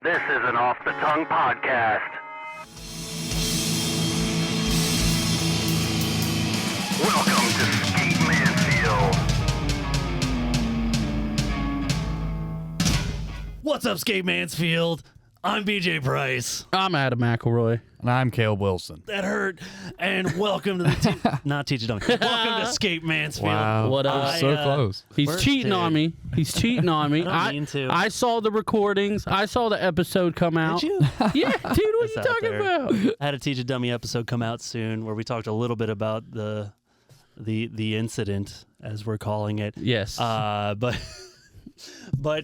This is an Off the Tongue podcast. Welcome to Skate Mansfield. What's up, Skate Mansfield? I'm BJ Price. I'm Adam McElroy. And I'm Kaleb Wilson. That hurt. And welcome to the not Teach It Don't. Welcome to Skate Mansfield. Wow. What up? So close. He's cheating on me. He's cheating on me. I don't mean to. I saw the recordings. I saw the episode come out. Did you? Yeah, dude, what It's are out you talking there. about? I had a Teach a Dummy episode come out soon where we talked a little bit about the incident, as we're calling it. Yes. But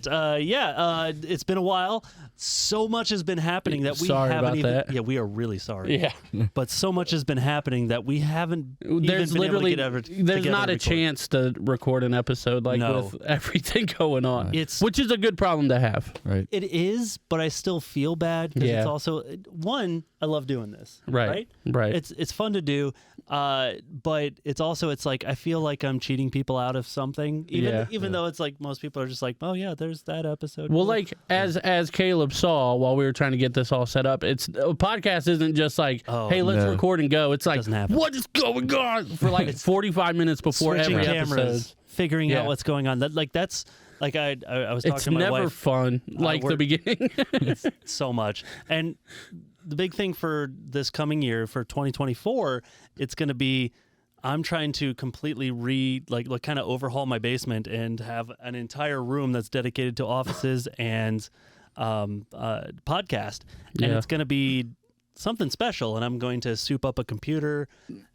it's been a while. So much has been happening that we Sorry haven't about even. that. Yeah, we are really sorry. Yeah. But so much has been happening that we haven't. There's even literally been able to get there's together not a and record. chance to record an episode like No. with everything going on. Which is a good problem to have. Right. It is, but I still feel bad because Yeah. it's also one. I love doing this. Right. It's fun to do, but it's like I feel like I'm cheating people out of something. Even though it's like most people are just like, oh yeah, there's that episode. Well, Cool. like as Kaleb saw while we were trying to get this all set up, it's a podcast isn't just like, hey, let's no. record and go. It's like, Doesn't happen. what is going on for like 45 minutes before switching every cameras, episode. figuring out Yeah. what's going on. That's like I was talking It's to my never wife fun like the we're- beginning. so much. And the big thing for this coming year, for 2024, it's going to be I'm trying to completely kind of overhaul my basement and have an entire room that's dedicated to offices and podcast. And Yeah. it's going to be something special. And I'm going to soup up a computer.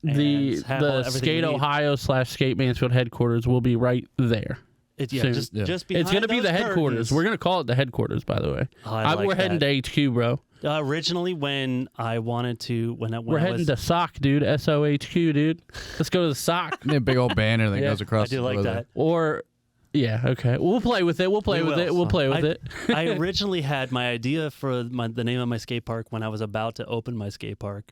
the and have the everything Skate we need. Ohio / Skate Mansfield headquarters will be right there. Just It's behind going to be those the headquarters. curtains. We're going to call it the headquarters, by the way. Oh, I like we're heading that. to HQ, bro. Originally, when I wanted to, We're heading to SOC, dude. SOHQ, dude. Let's go to the SOC. A big old banner that Yeah. goes across. I do like the that. Or, yeah, okay. We'll play with it. We'll play with it. We'll play with it. I originally had my idea for the name of my skate park when I was about to open my skate park.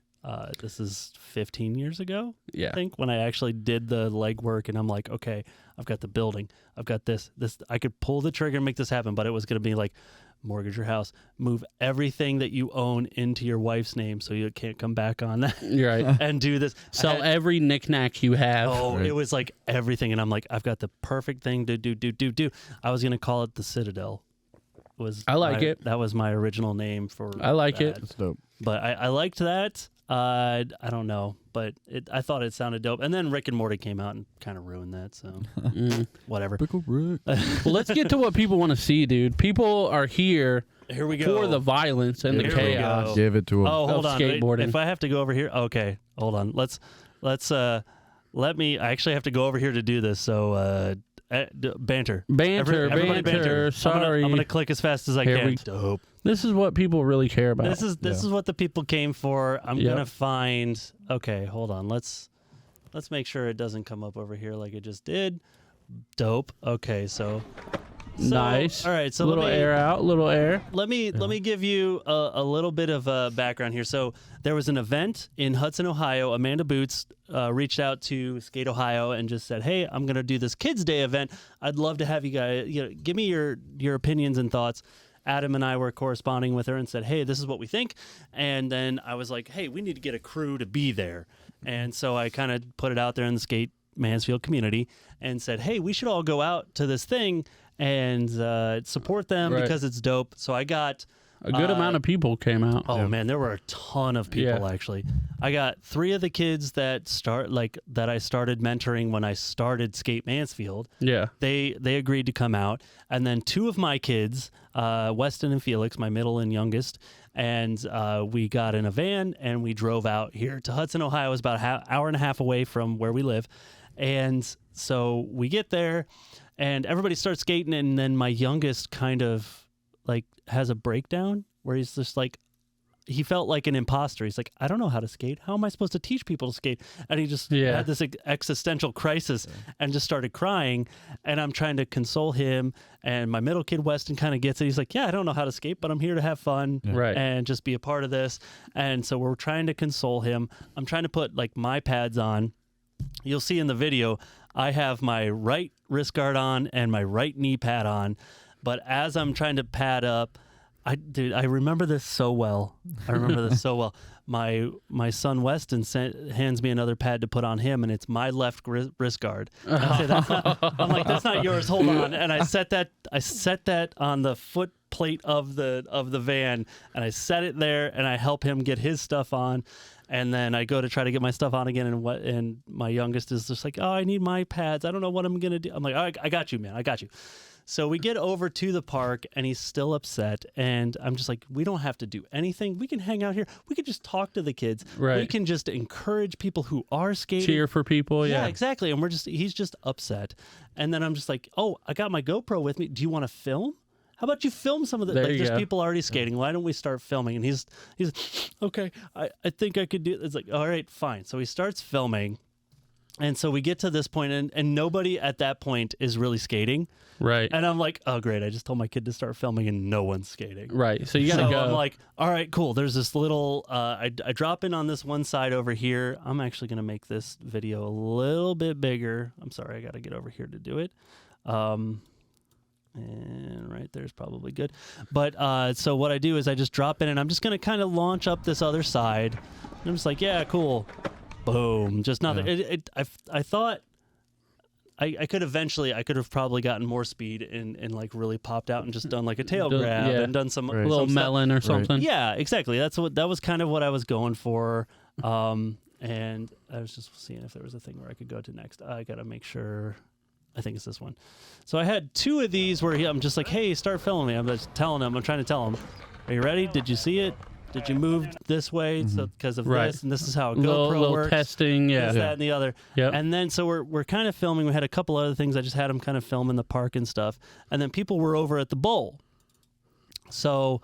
This is 15 years ago, Yeah. I think, when I actually did the legwork, and I'm like, okay, I've got the building, I've got this. I could pull the trigger and make this happen, but it was going to be like, mortgage your house, move everything that you own into your wife's name so you can't come back on that. You're right. And do this. Sell every knickknack you have. Oh, Right. it was like everything, and I'm like, I've got the perfect thing to do. I was gonna call it the Citadel. I like it. That was my original name for. I like it. that. That's dope. But I liked that. I don't know, but I thought it sounded dope. And then Rick and Morty came out and kind of ruined that. So whatever. Pickle Rick. Well, let's get to what people want to see, dude. People are here Here we go. for the violence and the Here we chaos. go. Give it to him. Oh, hold of on. Wait, skateboarding. if I have to go over here, okay, hold on. Let me. I actually have to go over here to do this. So banter. Everybody Banter. Sorry. I'm gonna click as fast as I Here can. we- Dope. This is what people really care about. This is what the people came for. I'm Yep. gonna find. Okay, hold on. Let's make sure it doesn't come up over here like it just did. Dope. Okay, so nice. All right, so little air out, little air. Let me give you a little bit of background here. So there was an event in Hudson, Ohio. Amanda Boots reached out to Skate Ohio and just said, "Hey, I'm going to do this Kids Day event. I'd love to have you guys. Give me your opinions and thoughts." Adam and I were corresponding with her and said, "Hey, this is what we think." And then I was like, "Hey, we need to get a crew to be there." And so I kind of put it out there in the Skate Mansfield community and said, "Hey, we should all go out to this thing and support them Right. because it's dope." So I got A good amount of people came out. oh man, there were a ton of people Yeah. actually. I got 3 of the kids that I started mentoring when I started Skate Mansfield. Yeah. They agreed to come out, and then 2 of my kids, Weston and Felix, my middle and youngest, and we got in a van and we drove out here to Hudson, Ohio. It was about an hour and a half away from where we live, and so we get there, and everybody starts skating, and then my youngest kind of like has a breakdown where he's just like, he felt like an imposter. He's like, I don't know how to skate. How am I supposed to teach people to skate? And he just had this existential crisis and just started crying. And I'm trying to console him. And my middle kid, Weston, kind of gets it. He's like, yeah, I don't know how to skate, but I'm here to have fun Right. and just be a part of this. And so we're trying to console him. I'm trying to put like my pads on. You'll see in the video, I have my right wrist guard on and my right knee pad on. But as I'm trying to pad up, I remember this so well. My son Weston hands me another pad to put on him, and it's my left wrist guard. I say, I'm like, that's not yours. Hold on. And I set that on the foot plate of the van, and I set it there, and I help him get his stuff on. And then I go to try to get my stuff on again, and my youngest is just like, oh, I need my pads. I don't know what I'm gonna do. I'm like, all right, I got you, man. I got you. So we get over to the park, and he's still upset. And I'm just like, we don't have to do anything. We can hang out here. We can just talk to the kids. Right. We can just encourage people who are skating. Cheer for people. Yeah, Yeah. exactly. And he's just upset. And then I'm just like, oh, I got my GoPro with me. Do you want to film? How about you film some of the, There you there's go. people already skating. Why don't we start filming? And he's okay, I think I could do, it's like, all right, fine. So he starts filming. And so we get to this point, and nobody at that point is really skating. Right. And I'm like, oh, great. I just told my kid to start filming, and no one's skating. Right. So you got to So go. I'm like, all right, cool. There's this little, I drop in on this one side over here. I'm actually going to make this video a little bit bigger. I'm sorry. I got to get over here to do it. And right there's probably good. But so what I do is I just drop in, and I'm just going to kind of launch up this other side. And I'm just like, yeah, cool. Boom. Just nothing. Yeah. I thought I could have probably gotten more speed and like really popped out and just done like a tail grab yeah. and done some Right. a little some stuff. melon or something. Yeah, exactly. That was kind of what I was going for. And I was just seeing if there was a thing where I could go to next. I got to make sure. I think it's this one. So I had two of these where I'm just like, hey, start filming me. I'm just telling him. I'm trying to tell him, are you ready? Did you see it? Did you move this way? So because of Right. this, and this is how a Little GoPro works. testing. Yeah. This, that, and the other. Yep. And then so we're kind of filming. We had a couple other things. I just had him kind of film in the park and stuff. And then people were over at the bowl. So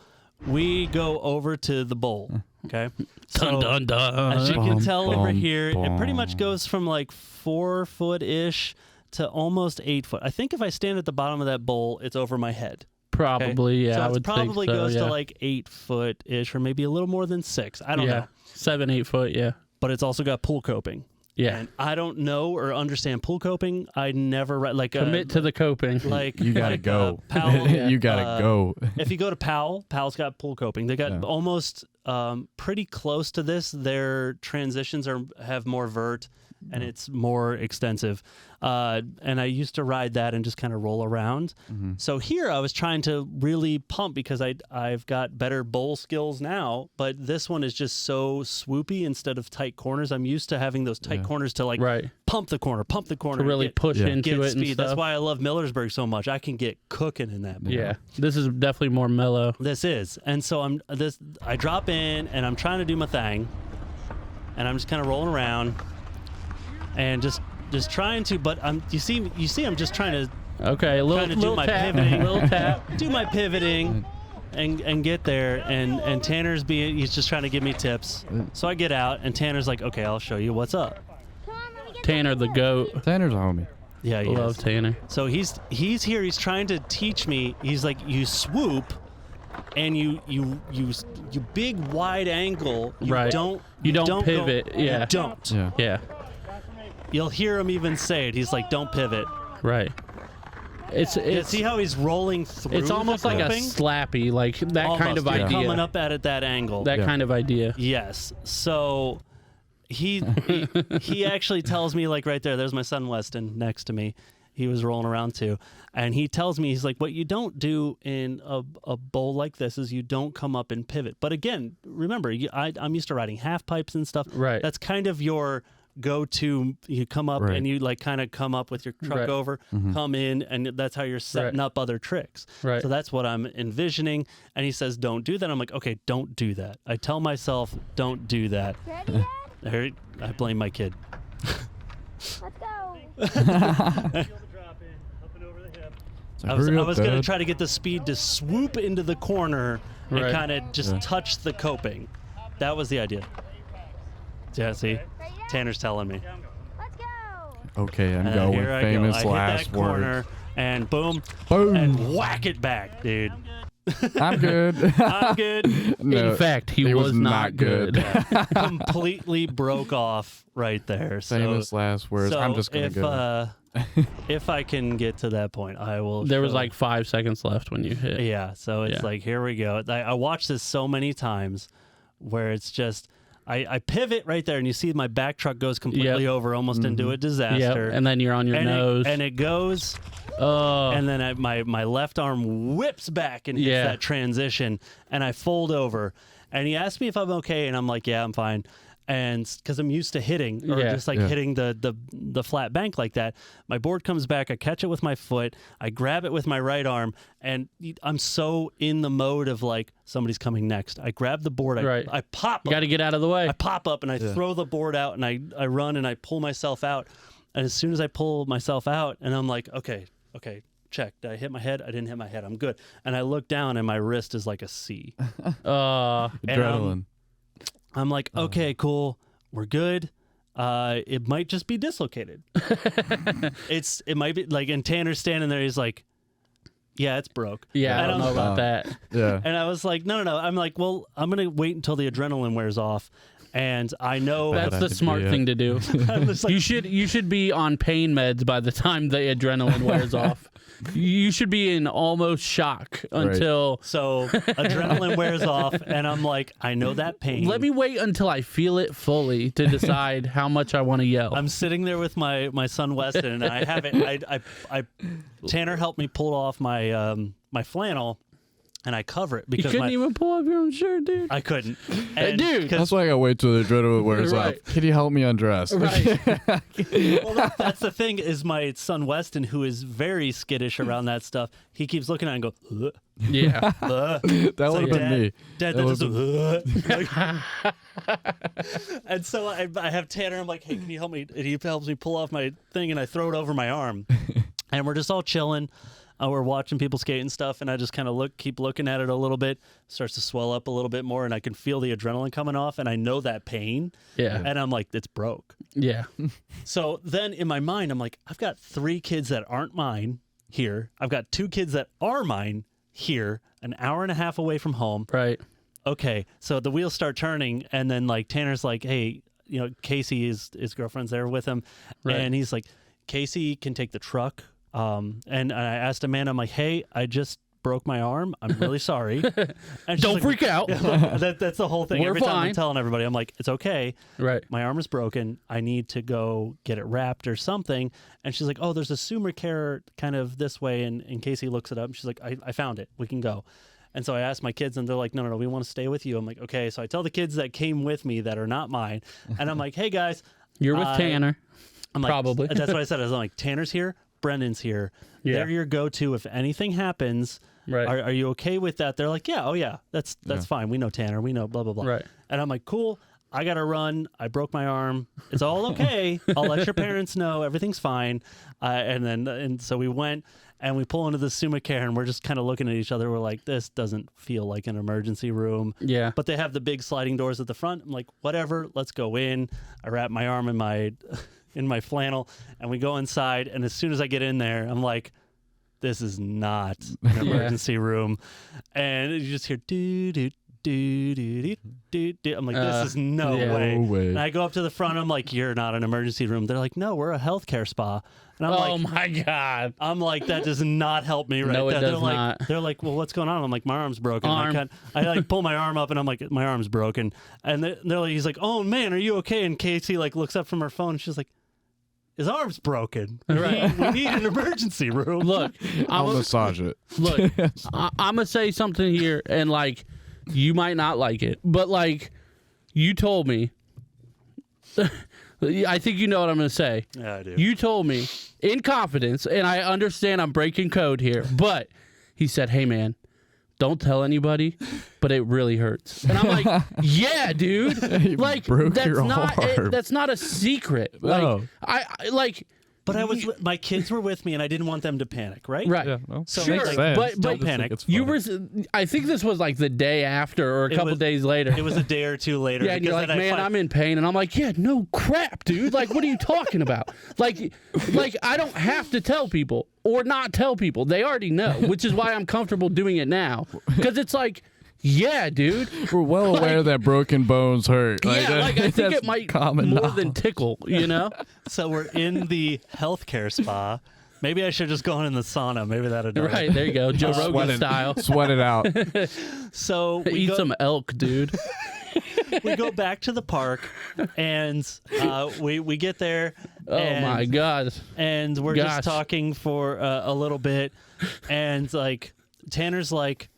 we go over to the bowl. Okay. So Dun, dun, dun. as you can tell over Bum, here, it pretty much bum. goes from like 4 foot-ish to almost 8 foot. I think if I stand at the bottom of that bowl, it's over my head. Okay? Probably, yeah. So I it would probably think so, goes yeah. to like 8 foot-ish, or maybe a little more than 6. I don't know. 7, 8 foot, yeah. But it's also got pool coping. Yeah. And I don't know or understand pool coping. I never like Commit to the coping. like You gotta like, go. Powell, You gotta go. If you go to Powell's got pool coping. They got Yeah. almost pretty close to this. Their transitions have more vert, and it's more extensive. And I used to ride that and just kind of roll around. So here I was trying to really pump because I've got better bowl skills now, but this one is just so swoopy instead of tight corners. I'm used to having those tight corners to like Right. pump the corner, To really push Yeah. into get it speed. and stuff. That's why I love Millersburg so much. I can get cooking in that. Yeah. This is definitely more mellow. This is. And so I drop in and I'm trying to do my thing, and I'm just kind of rolling around and just trying to, but you see I'm just trying to Okay, a little, trying to do little my tap. pivoting, little tap. do my pivoting and get there, and Tanner's he's just trying to give me tips. So I get out and Tanner's like, "Okay, I'll show you what's up." Tanner the goat. Tanner's a homie. Yeah, he Love is. Tanner. So he's here. He's trying to teach me. He's like, you swoop, and you big wide angle. You Right. don't don't pivot, Go, yeah. You don't. Yeah. Yeah. You'll hear him even say it. He's like, don't pivot. Right. It's See how he's rolling through. it's almost the like a coping? slappy, like that Almost. kind of You're idea. coming up at that angle. That Yeah. kind of idea. Yes. So he actually tells me, like right there's my son Weston next to me. He was rolling around too. And he tells me, he's like, what you don't do in a bowl like this is you don't come up and pivot. But again, remember, I'm used to riding half pipes and stuff. Right. That's kind of your go-to. You come up Right. and you like kind of come up with your truck Right. over, come in, and that's how you're setting up other tricks. Right. So that's what I'm envisioning. And he says, don't do that. I'm like, okay, don't do that. I tell myself, don't do that. Ready, Dad? I blame my kid. Let's go. It's like, I was "Hurry up, going to Dad." try to get the speed to swoop into the corner and Right. kind of just touch the coping. That was the idea. Yeah, see? Ready, Dad? Tanner's telling me. Let's go. Okay, I'm And going. here I Famous go. I last hit that corner words. and boom, Boom. and whack it back, dude. I'm good. I'm good. No, In fact, he was not good. Completely broke off right there. So, Famous last words. so I'm just gonna if, go. if I can get to that point, I will. There was show- like 5 seconds left when you hit. Yeah, so it's Yeah. like, here we go. I watched this so many times where it's just, I pivot right there and you see my back truck goes completely over, almost into a Yep. disaster. And then you're on your nose. And it goes, Oh. and then my left arm whips back and hits Yeah. that transition, and I fold over. And he asked me if I'm okay, and I'm like, yeah, I'm fine. And because I'm used to hitting or Yeah. just like hitting the flat bank like that, my board comes back. I catch it with my foot. I grab it with my right arm, and I'm so in the mode of like somebody's coming next. I grab the board. Right. I pop. You got to get out of the way. I pop up and I throw the board out, and I run and I pull myself out. And as soon as I pull myself out, and I'm like, okay, check. Did I hit my head? I didn't hit my head. I'm good. And I look down, and my wrist is like a C. Adrenaline. I'm like, okay, cool, we're good. It might just be dislocated. It might be like, and Tanner's standing there. He's like, yeah, it's broke. Yeah, I And don't I'm- know about that. Yeah. And I was like, no. I'm like, well, I'm gonna wait until the adrenaline wears off, and I know That's that the could smart be it. thing to do. I'm just like, You should be on pain meds by the time the adrenaline wears off. You should be in almost shock until. so adrenaline wears off, and I'm like, I know that pain. Let me wait until I feel it fully to decide how much I want to yell. I'm sitting there with my son Weston, and I have it. I Tanner helped me pull off my my flannel, and I cover it You because couldn't even pull up your own shirt, dude. I couldn't. Hey, And dude. 'cause- That's why I gotta wait till the adrenaline wears Right. off. Can you help me undress? Right. well, that's the thing is my son Weston, who is very skittish around that stuff. He keeps looking at it and go, Yeah. Ugh. That would have been me. Dad, That that would've just, and so I have Tanner. I'm like, hey, can you help me? And he helps me pull off my thing, and I throw it over my arm. And we're just all chilling. We're watching people skate and stuff, and I just kind of keep looking at it a little bit. Starts to swell up a little bit more, and I can feel the adrenaline coming off, and I know that pain. Yeah. And I'm like, it's broke. Yeah. So then in my mind, I'm like, I've got 3 kids that aren't mine here. I've got 2 kids that are mine here, an hour and a half away from home. Right. Okay, so the wheels start turning, and then like Tanner's like, hey, you know, Casey, his girlfriend's there with him, Right. and he's like, Casey can take the truck. And I asked Amanda, I'm like, hey, I just broke my arm. I'm really sorry. And she's Don't like, freak out. That's the whole thing. We're Every time I'm fine. telling everybody, I'm like, it's okay. Right. My arm is broken. I need to go get it wrapped or something. And she's like, oh, there's a Sumer Care kind of this way. And Casey looks it up. And she's like, I found it. We can go. And so I asked my kids, and they're like, no, we want to stay with you. I'm like, okay. So I tell the kids that came with me that are not mine. And I'm like, hey, guys. You're with Tanner. I'm like, Probably. That's what I said. I was like, Tanner's here. Brendan's here. Yeah. They're your go-to if anything happens. Right. Are you okay with that? They're like, yeah, oh yeah, that's fine. We know Tanner. We know blah blah blah. Right. And I'm like, cool. I gotta run. I broke my arm. It's all okay. I'll let your parents know. Everything's fine. And so we went and we pull into the Summa Care, and we're just kind of looking at each other. We're like, this doesn't feel like an emergency room. Yeah. But they have the big sliding doors at the front. I'm like, whatever. Let's go in. I wrap my arm in my flannel, and we go inside. And as soon as I get in there, I'm like, this is not an emergency room. And you just hear do do do do do do. I'm like, this is no way. No way. And I go up to the front. I'm like, you're not an emergency room. They're like, no, we're a healthcare spa. And I'm Oh like, my God. I'm like, that does not help me right No, it there. does They're like, not. they're like, well, what's going on? I'm like, my arm's broken. Arm. I like pull my arm up, and I'm like, my arm's broken. And they're like, he's like, oh man, are you okay? And Casey like looks up from her phone. And she's like, his arm's broken. Right. We need an emergency room. Look, I'll massage it. Look, I'm gonna say something here, and like, you might not like it, but like, you told me. I think you know what I'm gonna say. Yeah, I do. You told me in confidence, and I understand I'm breaking code here, but he said, "Hey, man, don't tell anybody, but it really hurts." And I'm like, "Yeah, dude. You Like, broke that's your not arm. that's not a secret. Like, No. I like." But my kids were with me, and I didn't want them to panic, right? Right. Yeah, well, So Sure, makes sense. but Don't I just panic. think it's You funny. were, I think this was like the day after or a couple was- days later. It was a day or two later. Yeah, and you're because like, then man, I'm in pain, and I'm like, yeah, no crap, dude. Like, what are you talking about? Like I don't have to tell people or not tell people. They already know, which is why I'm comfortable doing it now. Because it's like, Yeah, dude. We're well aware that broken bones hurt. Yeah, like I think that's it might common more knowledge. than tickle, you know? So we're in the healthcare spa. Maybe I should just go in the sauna. Maybe that'd do it. Right, there you go. Joe Rogan style. Sweat it out. So we Eat go, some elk, dude. we go back to the park, and we get there. Oh and, my God. And we're Gosh. just talking for a little bit, and like Tanner's like,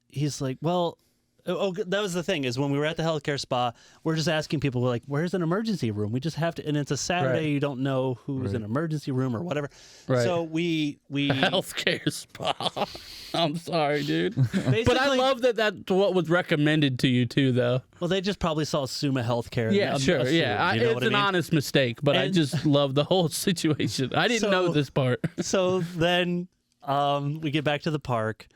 he's like, well. Oh, that was the thing is when we were at the healthcare spa, we're just asking people, we're like, where's an emergency room? We just have to, and it's a Saturday. Right. You don't know who's in emergency room or whatever. Right. So we Healthcare spa. I'm sorry, dude. But I basically- love that that's what was recommended to you, too, though. Well, they just probably saw Summa Healthcare. Yeah, and sure. assumed, Yeah. you know It's what I an mean? honest mistake, but I And- just love the whole situation. I didn't know So- this part. So then we get back to the park.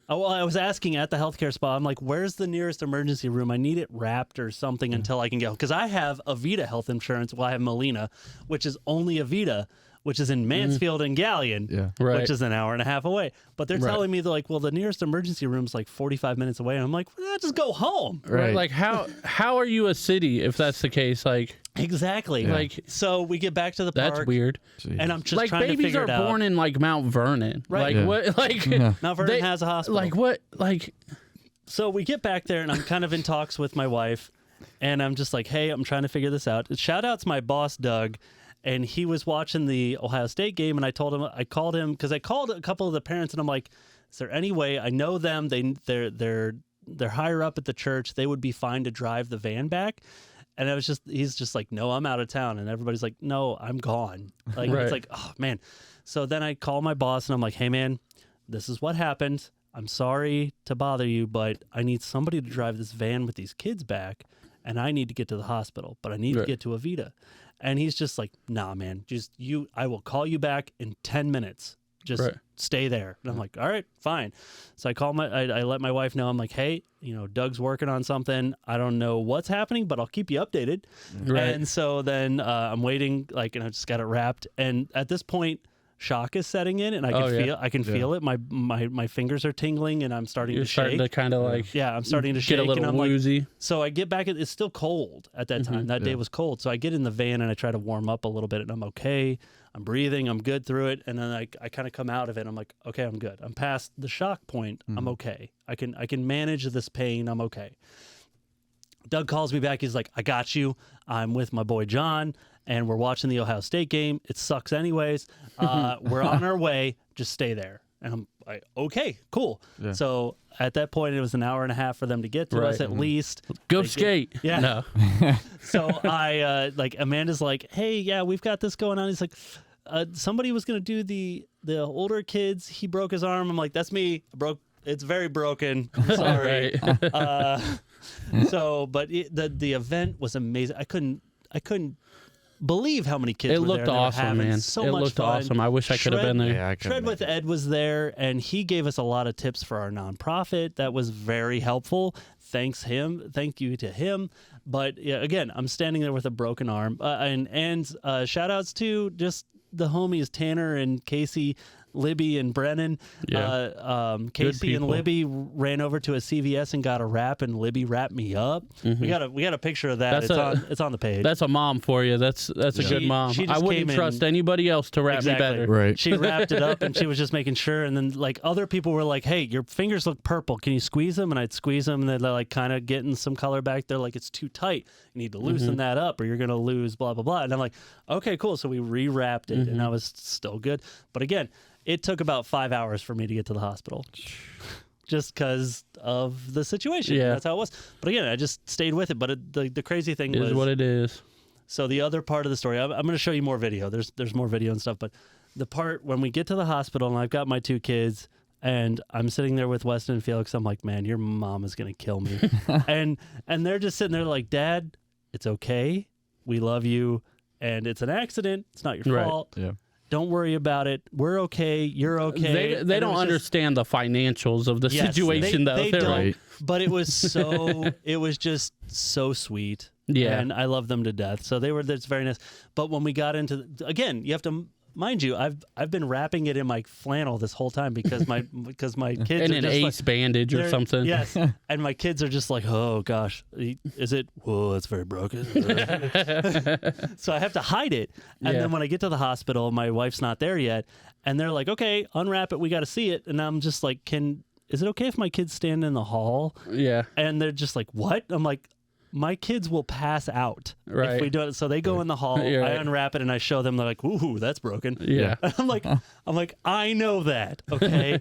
Oh, well, I was asking at the healthcare spa, I'm like, where's the nearest emergency room? I need it wrapped or something until I can go. Because I have Avita health insurance. Well, I have Molina, which is only Avita, which is in Mansfield and Galleon, Yeah. Right. which is an hour and a half away. But they're Right. telling me, they're like, well, the nearest emergency room's like 45 minutes away. And I'm like, well, just go home. Right. Like, how are you a city if that's the case? Like, Exactly. Like- so we get back to the that's park. weird. And I'm just Like, trying to babies figure are it out. born in, like, Mount Vernon. Right. Like, Yeah. what? Like, Mount Vernon they- has a hospital. like, what? Like, So we get back there, and I'm kind of in talks with my wife, and I'm just like, hey, I'm trying to figure this out. Shout out to my boss, Doug, and he was watching the Ohio State game, and I called him because I called a couple of the parents, and I'm like, is there any way? I know them. They're higher up at the church. They would be fine to drive the van back. And he's just like, no, I'm out of town. And everybody's like, no, I'm gone. Like, Right. It's like, oh, man. So then I call my boss, and I'm like, hey, man, this is what happened. I'm sorry to bother you, but I need somebody to drive this van with these kids back, and I need to get to the hospital, but I need to Right. get to Avita. And he's just like, nah, man, I will call you back in 10 minutes. Just Right. stay there. And I'm like, all right, fine. So I let my wife know. I'm like, hey, Doug's working on something. I don't know what's happening, but I'll keep you updated. Right. And so then I'm waiting, and I just got it wrapped. And at this point, shock is setting in, and I can feel it. My fingers are tingling, and I'm starting you're to starting shake. to kind of like Yeah, I'm starting to shake. get a little and I'm woozy. like, so I get back. It's still cold at that time. That day was cold. So I get in the van and I try to warm up a little bit, and I'm okay. I'm breathing. I'm good through it. And then I kind of come out of it. I'm like, okay, I'm good. I'm past the shock point. I'm okay. I can manage this pain. I'm okay. Doug calls me back. He's like, I got you. I'm with my boy John, and we're watching the Ohio State game. It sucks anyways. We're on our way. Just stay there. And I'm like, okay, cool. Yeah. So at that point, it was an hour and a half for them to get to Right. us at least. Go They skate. Yeah. No. So I Amanda's like, hey, yeah, we've got this going on. He's like, somebody was gonna do the older kids. He broke his arm. I'm like, that's me. It's very broken. I'm sorry. Right. But the event was amazing. I couldn't believe how many kids It were looked there. They were awesome, having man. So It much looked fun. awesome. I wish I could have been there. Yeah, I couldn't Shred make with it. Ed was there, and he gave us a lot of tips for our nonprofit. That was very helpful. Thank you to him. But yeah, again, I'm standing there with a broken arm. And shout outs to just the homies Tanner and Casey, Libby and Brennan. Yeah. Casey and people. Libby ran over to a CVS and got a wrap, and Libby wrapped me up. We got a picture of that. It's on the page. That's a mom for you. That's a good mom. she I just wouldn't came trust in- anybody else to wrap Exactly. me better. Right. She wrapped it up, and she was just making sure. And then like other people were like, "Hey, your fingers look purple. Can you squeeze them?" And I'd squeeze them, and they're like kind of getting some color back. They're like, "It's too tight. You need to loosen that up, or you're gonna lose." Blah blah blah. And I'm like, "Okay, cool." So we rewrapped it, and I was still good. But again, it took about 5 hours for me to get to the hospital, just because of the situation. Yeah. That's how it was. But again, I just stayed with it. But the crazy thing It was is what it is. so the other part of the story, I'm going to show you more video. There's more video and stuff, but the part when we get to the hospital and I've got my two kids and I'm sitting there with Weston and Felix, I'm like, man, your mom is going to kill me. and they're just sitting there like, Dad, it's okay. We love you. And it's an accident. It's not your Right. fault. Yeah. Don't worry about it. We're okay. You're okay. They And don't it was just- understand the financials of the Yes, situation, though. They They're don't, like, Right. but it was just so sweet. Yeah. And I love them to death. So that's very nice. But when we got into, again, you have to mind you, I've been wrapping it in my flannel this whole time because my kids And are an just ace bandage or they're- something. Yes, and my kids are just like, oh gosh, is it? Whoa, it's very broken. So I have to hide it, and Yeah. then when I get to the hospital, my wife's not there yet, and they're like, okay, unwrap it, we got to see it, and I'm just like, is it okay if my kids stand in the hall? Yeah. And they're just like, what? I'm like, my kids will pass out Right. if we do it. So they go in the hall, You're I right. unwrap it, and I show them. They're like, ooh, that's broken. Yeah. And I'm like, I know that. Okay.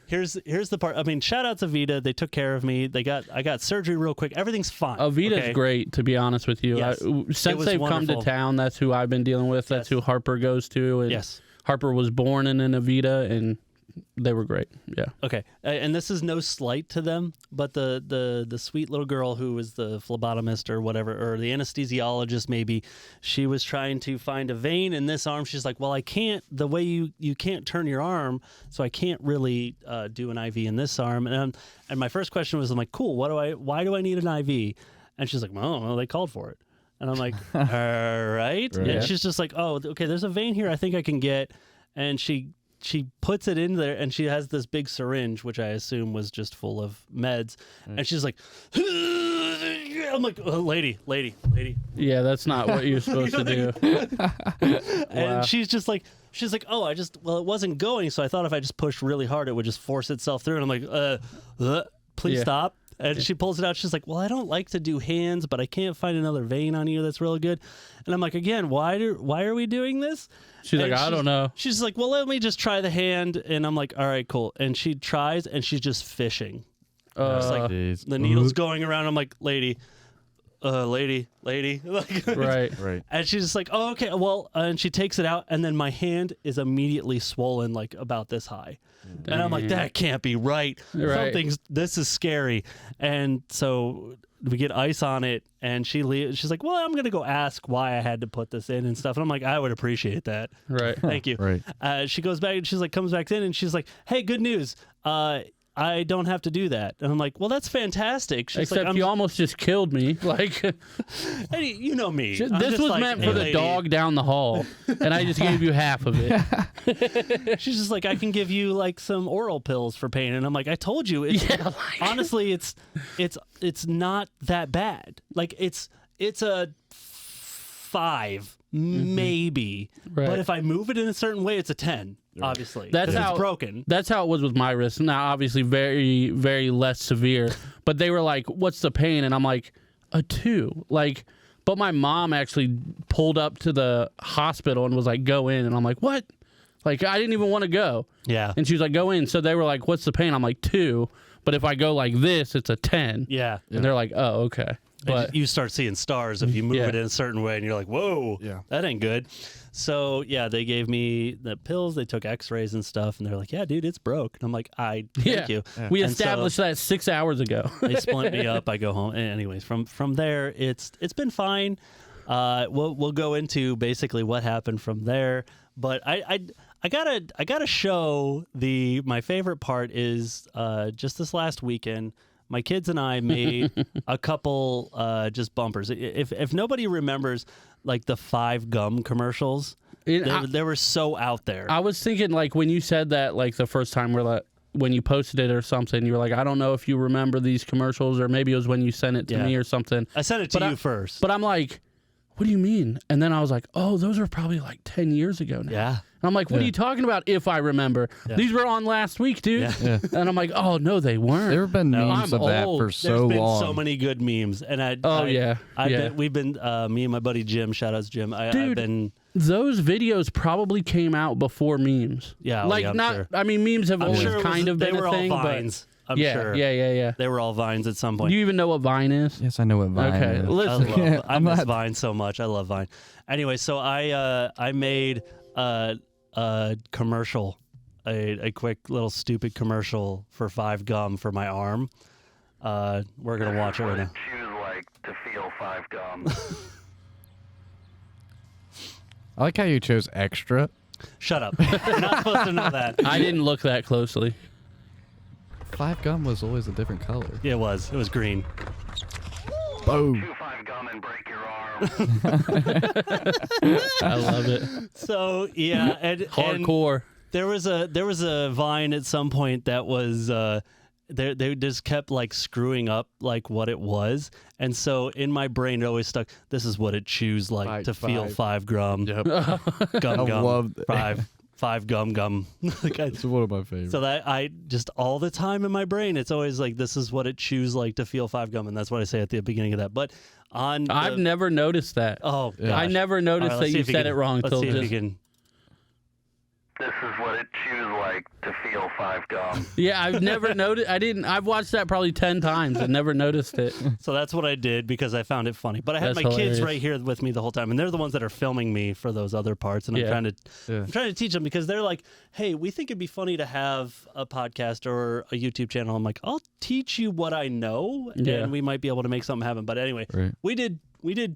Here's the part. I mean, shout out to Vita. They took care of me. I got surgery real quick. Everything's fine. Avita's okay? great, to be honest with you. Yes. It Since was they've wonderful. come to town, that's who I've been dealing with. That's Yes. who Harper goes to. And Yes. Harper was born in an Avita, and they were great. Yeah. Okay, and this is no slight to them, but the sweet little girl who was the phlebotomist or whatever, or the anesthesiologist maybe, she was trying to find a vein in this arm. She's like, well, I can't, the way you can't turn your arm, so I can't really do an IV in this arm. And my first question was, I'm like, cool, why do I need an IV? And she's like, well, they called for it. And I'm like, all right. Right. And she's just like, oh, okay, there's a vein here I think I can get. And she puts it in there, and she has this big syringe, which I assume was just full of meds. And she's like, I'm like, oh, lady. Yeah, that's not what you're supposed to do. And she's like, oh, it wasn't going. So I thought if I just pushed really hard, it would just force itself through. And I'm like, please Yeah. stop. And she pulls it out. She's like, well, I don't like to do hands, but I can't find another vein on you that's really good. And I'm like, again, why are we doing this? She's And like, I don't know. She's like, well, let me just try the hand. And I'm like, all right, cool. And she tries, and she's just fishing. It's like Jeez. the needle's going around. I'm like, lady. Like, Right. And she's just like, oh, okay, well, and she takes it out, and then my hand is immediately swollen, like about this high. And I'm like, that can't be right. Right. This is scary. And so we get ice on it, and she leaves. She's like, well, I'm going to go ask why I had to put this in and stuff. And I'm like, I would appreciate that. Right. Thank you. Right. She goes back, and she's like, comes back in, and she's like, hey, good news. I don't have to do that. And I'm like, well, that's fantastic. She's Except like, you almost just killed me. Like, hey, you know me. I'm this just was like, meant hey, for the lady. dog down the hall, and I just gave you half of it. She's just like, I can give you like some oral pills for pain. And I'm like, I told you. It's, Yeah, like- honestly, it's not that bad. Like it's a 5, maybe. Right. But if I move it in a certain way, it's a 10. Obviously, That's 'cause how it's broken. That's how it was with my wrist. Now, obviously, very, very less severe. But they were like, "What's the pain?" And I'm like, "A 2." Like, but my mom actually pulled up to the hospital and was like, "Go in." And I'm like, "What?" Like, I didn't even want to go. Yeah. And she was like, "Go in." So they were like, "What's the pain?" I'm like, 2. But if I go like this, it's a 10. Yeah. And they're like, "Oh, okay." But And you start seeing stars if you move Yeah. it in a certain way, and you're like, whoa, Yeah. that ain't good. So, yeah, they gave me the pills. They took x-rays and stuff, and they're like, yeah, dude, it's broke. And I'm like, thank you. we And established that 6 hours ago. They split me up. I go home. Anyways, from there, it's been fine. We'll go into basically what happened from there. But I gotta show my favorite part is just this last weekend. My kids and I made a couple just bumpers. If nobody remembers, like the 5 gum commercials, they were so out there. I was thinking, like, when you said that, like, the first time when you posted it or something, you were like, I don't know if you remember these commercials, or maybe it was when you sent it to Yeah. me or something. I sent it to you first. But I'm like, what do you mean? And then I was like, oh, those are probably like 10 years ago now. Yeah. And I'm like, what are you talking about if I remember? Yeah. These were on last week, dude. Yeah. Yeah. And I'm like, oh, no, they weren't. There have been memes I'm of that old. for There's so been long. so many good memes, and we've been me and my buddy Jim. Shout out to Jim. I've Dude, been Those videos probably came out before memes. Yeah, like I'm not. sure. I mean, memes have I'm always sure kind of they been were a thing, all but vines. I'm yeah, sure. yeah. They were all vines at some point. Do you even know what Vine is? Yes, I know what Vine Okay, is. listen. I miss Vine so much. I love Vine. Anyway, so I made a commercial, a quick little stupid commercial for 5 gum for my arm. We're gonna watch it right What now. did shoes like to feel 5 gum? I like how you chose extra. Shut up. You're not supposed to know that. I didn't look that closely. 5 gum was always a different color. It was green. Boom. Chew 5 gum and break your arm. I love it. So yeah, and Hardcore. there was a Vine at some point that was they just kept like screwing up like what it was, and so in my brain it always stuck. This is what it chews like to feel 5 gum. Yep. Gum I gum. love 5 gum. Like It's one of my favorites. so that I just all the time in my brain, it's always like this is what it chews like to feel 5 gum, and that's what I say at the beginning of that. But on I've never noticed that. oh Yeah. gosh. I never noticed All right, that let's see you if said can- it wrong Let's till see if just. you can. This is what it chews like to feel 5 gum. Yeah, I've never noticed. I've watched that probably 10 times and never noticed it. So that's what I did because I found it funny. But I had That's my kids hilarious. right here with me the whole time, and they're the ones that are filming me for those other parts. And Yeah. I'm Yeah. trying to teach them because they're like, "Hey, we think it'd be funny to have a podcast or a YouTube channel." I'm like, "I'll teach you what I know, Yeah. and we might be able to make something happen." But anyway, Right. we did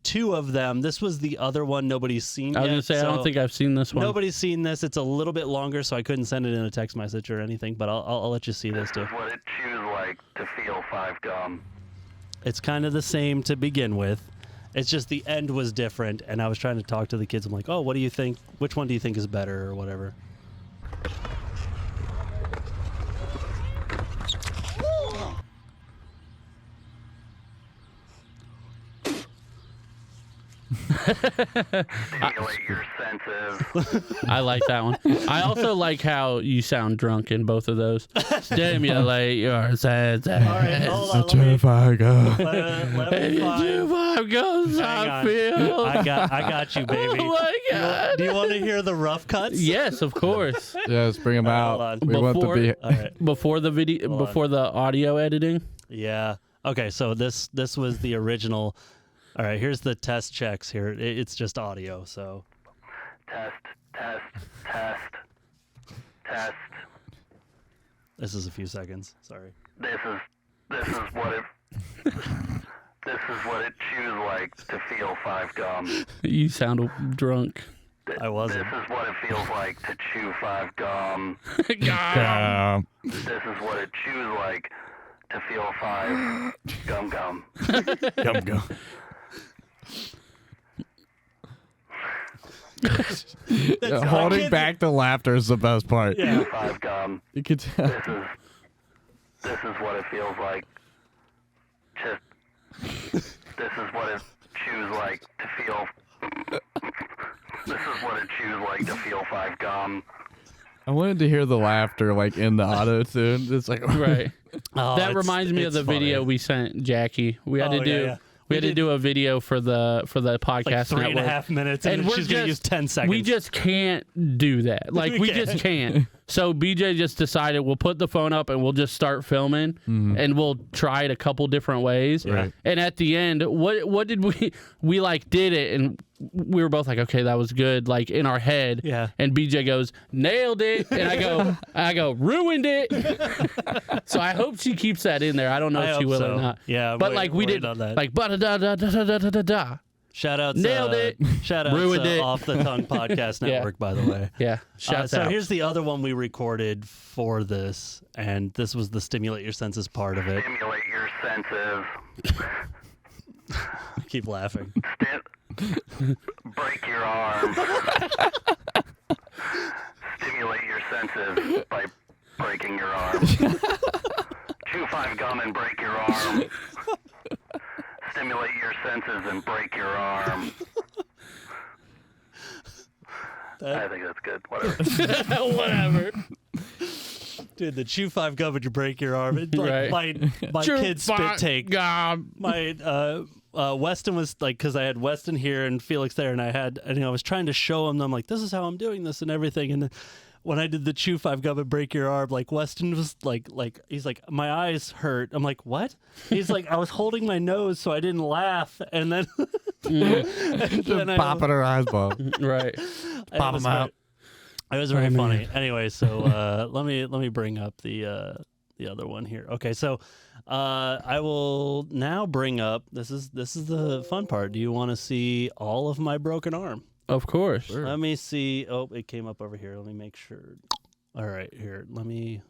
2 of them. This was the other one nobody's seen I was yet. gonna say I don't so think I've seen this one. nobody's seen this. It's a little bit longer, so I couldn't send it in a text message or anything. But I'll let you see this too. This is what it chews like to feel 5 gum. It's kind of the same to begin with. It's just the end was different, and I was trying to talk to the kids. I'm like, "Oh, what do you think? Which one do you think is better, or whatever?" Stimulate your senses. I like that one. I also like how you sound drunk in both of those. Stimulate your senses. All right, hold on. Let me find. Five goes, Hang I on. feel. I got you, baby. Oh my god. Do you want to hear the rough cuts? Yes, of course. Yes, bring them Hold out. on. We want Before- to be. All right. Before the video, Hold on. before the audio editing. Yeah. Okay. So this was the original. All right. Here's the test checks. Here, it's just audio. So Test, test, test, test. this is a few seconds. Sorry. This is what it this is what it chews like to feel 5 gum. You sound drunk. I wasn't. This is what it feels like to chew 5 gum. Um, This is what it chews like to feel 5 gum gum. Gum gum. That's- my Holding kids- back the laughter is the best part. Yeah. 5 gum. You could tell. This is what it feels like. This is what it chews like to feel. This is what it chews like to feel 5 gum. I wanted to hear the laughter like in the auto tune. It's like Right. Oh, That it's- reminds me of it's the funny. video we sent Jackie. We had Oh, to do. yeah, yeah. We had to do a video for the podcast Like 3.5 network. minutes, and, And then we're she's gonna just- use 10 seconds. We just can't do that. Like We we can't. just can't. So BJ just decided we'll put the phone up and we'll just start filming and we'll try it a couple different ways. Right. And at the end, what did we like did it and we were both like, okay, that was good, like in our head. Yeah. And BJ goes, nailed it. And I go, ruined it. So I hope she keeps that in there. I don't know I if she hope will so. or not. Yeah, But wait- like we wait did on that. like da da da da da da da da. Shout out, Nailed it. Shout out Ruined to it. Off the Tongue Podcast Yeah. Network, by the way. Yeah. Shout So out. here's the other one we recorded for this, and this was the stimulate your senses part of it. Stimulate your senses. I keep laughing. Break your arm. Stimulate your senses by breaking your arm. Chew 5 gum and break your arm. Stimulate your senses and break your arm. I think that's good. Whatever. Whatever. Dude, the chew 5 gum and you break your arm. It's like Right. my kid's spit take. God. My Weston was like, because I had Weston here and Felix there, and I was trying to show him. I'm like, this is how I'm doing this and everything. And when I did the chew 5 gum and break your arm, like Weston was like he's like, my eyes hurt. I'm like, what? He's like, I was holding my nose so I didn't laugh, and then and then I- Popping her eyes, Bob. Right. it Pop was 'em out. It was very Oh, man. funny. Anyway, so let me bring up the other one here. Okay, so I will now bring up this is the fun part. Do you want to see all of my broken arm? Of course. Let me see. Oh, it came up over here. Let me make sure. All right, here. Let me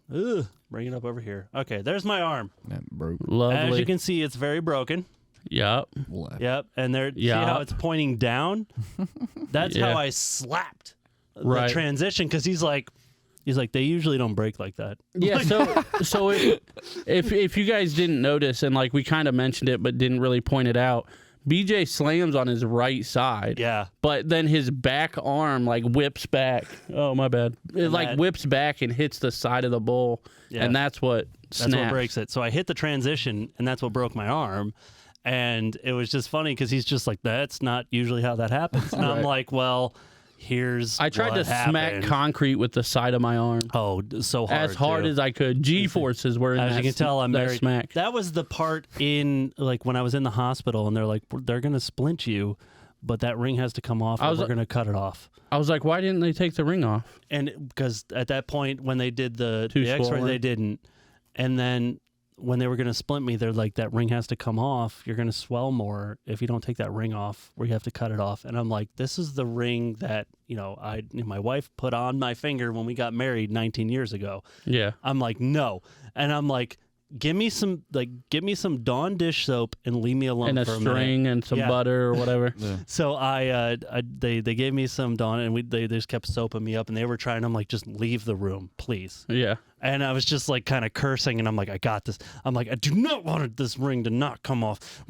bring it up over here. Okay, there's my arm. That broke. Lovely. As you can see, it's very broken. Yep. Left. Yep. And there, see how it's pointing down? That's Yeah. how I slapped the Right. transition because he's like, they usually don't break like that. Yeah, so if you guys didn't notice, and like we kind of mentioned it but didn't really point it out, BJ slams on his right side. Yeah. But then his back arm like whips back. Oh, my bad. It like whips back and hits the side of the bowl. Yeah. And that's what snaps. That's what breaks it. So I hit the transition, and that's what broke my arm. And it was just funny because he's just like, that's not usually how that happens. And I'm like, well, here's I tried what to smack happened. concrete with the side of my arm. Oh, so hard. As hard too. as I could. G-forces were in As that, you can tell, I'm that married. smack. That was the part in, like, when I was in the hospital, and they're like, they're going to splint you, but that ring has to come off, or we're going to cut it off. I was like, why didn't they take the ring off? And because at that point, when they did the X-ray, swollen. they didn't. And then when they were going to splint me, they're like, that ring has to come off. You're going to swell more if you don't take that ring off, where you have to cut it off. And I'm like, this is the ring that, my wife put on my finger when we got married 19 years ago. Yeah. I'm like, no. And I'm like, give me some Dawn dish soap and leave me alone And a for a string minute. and some Yeah. butter or whatever. So they gave me some Dawn, and they just kept soaping me up, and they were trying. I'm like, just leave the room, please. Yeah. And I was just like kind of cursing, and I'm like, I got this. I'm like, I do not want this ring to not come off.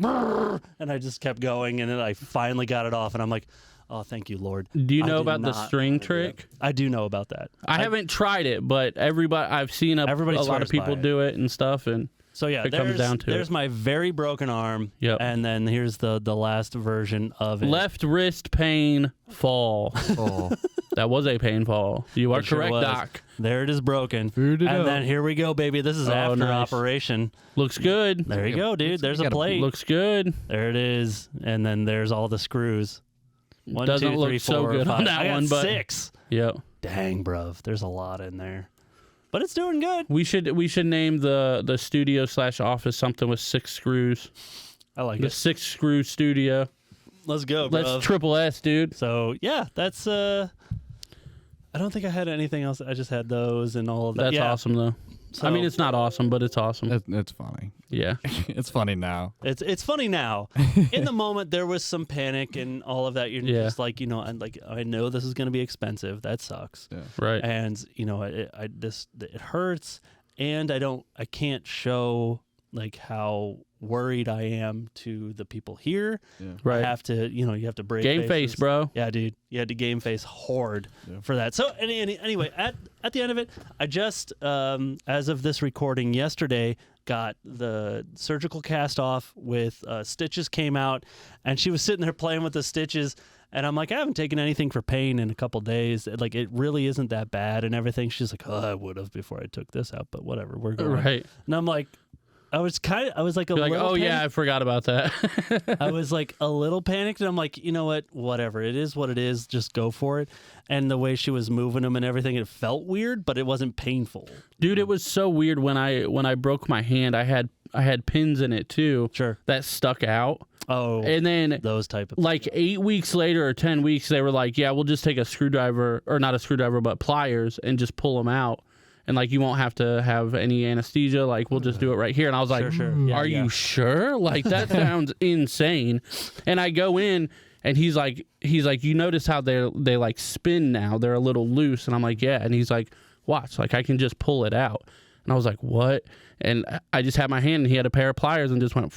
And I just kept going, and then I finally got it off, and I'm like, oh, thank you, Lord. Do you I know did about the not string wanna do trick? that. I do know about that. I haven't tried it, but I've seen a Everybody lot of swears by people it. do it and stuff. And So yeah, If it comes down to there's it. my very broken arm. Yep. And then here's the last version of it. left wrist pain fall. Oh. That was a pain fall. You are It sure correct, was. Doc. There it is, broken. Figured it And out. then here we go, baby. This is Oh, after nice. operation. Looks good. There you go, dude. There's a got a- plate. Looks good. There it is. And then there's all the screws. One, Doesn't 2, look 3, so 4, good on 5. that I got one, but 6. Yep. Dang, bruv. There's a lot in there. But it's doing good. We should name the studio / office something with 6 screws. I like The it. 6 screw studio. Let's go, Let's bruv. triple S, dude. So, yeah, that's... I don't think I had anything else. I just had those and all of that. That's Yeah. awesome though. So, I mean, it's not awesome, but it's awesome. It's funny. Yeah. It's funny now. It's funny now. In the moment, there was some panic and all of that. You're Yeah. just like, and like, I know this is going to be expensive. That sucks. Yeah. Right. And it hurts, and I can't show like how worried I am to the people here. Yeah. Right. I have to, you have to break Game face, faces. bro. Yeah, dude. You had to game face hard Yeah. for that. So anyway, at the end of it, I just, as of this recording yesterday, got the surgical cast off with stitches came out, and she was sitting there playing with the stitches. And I'm like, I haven't taken anything for pain in a couple days. Like, it really isn't that bad and everything. She's like, oh, I would have before I took this out, but whatever, we're going. Right. And I'm like, I was like a You're like, little oh yeah, I panicked. forgot about that. I was like a little panicked, and I'm like, you know what, whatever, it is what it is, just go for it. And the way she was moving them and everything, it felt weird, but it wasn't painful. Dude, it was so weird when I broke my hand. I had pins in it too. Sure. That stuck out. Oh, And then those type of like 8 weeks later or 10 weeks, they were like, yeah, we'll just take a screwdriver, or not a screwdriver, but pliers, and just pull them out. And like, you won't have to have any anesthesia. Like, we'll just do it right here. And I was like, Sure. Yeah, are yeah. you sure? Like, that sounds insane. And I go in, and he's like, you notice how they like spin now? They're a little loose. And I'm like, yeah. And he's like, watch, like I can just pull it out. And I was like, what? And I just had my hand, and he had a pair of pliers and just went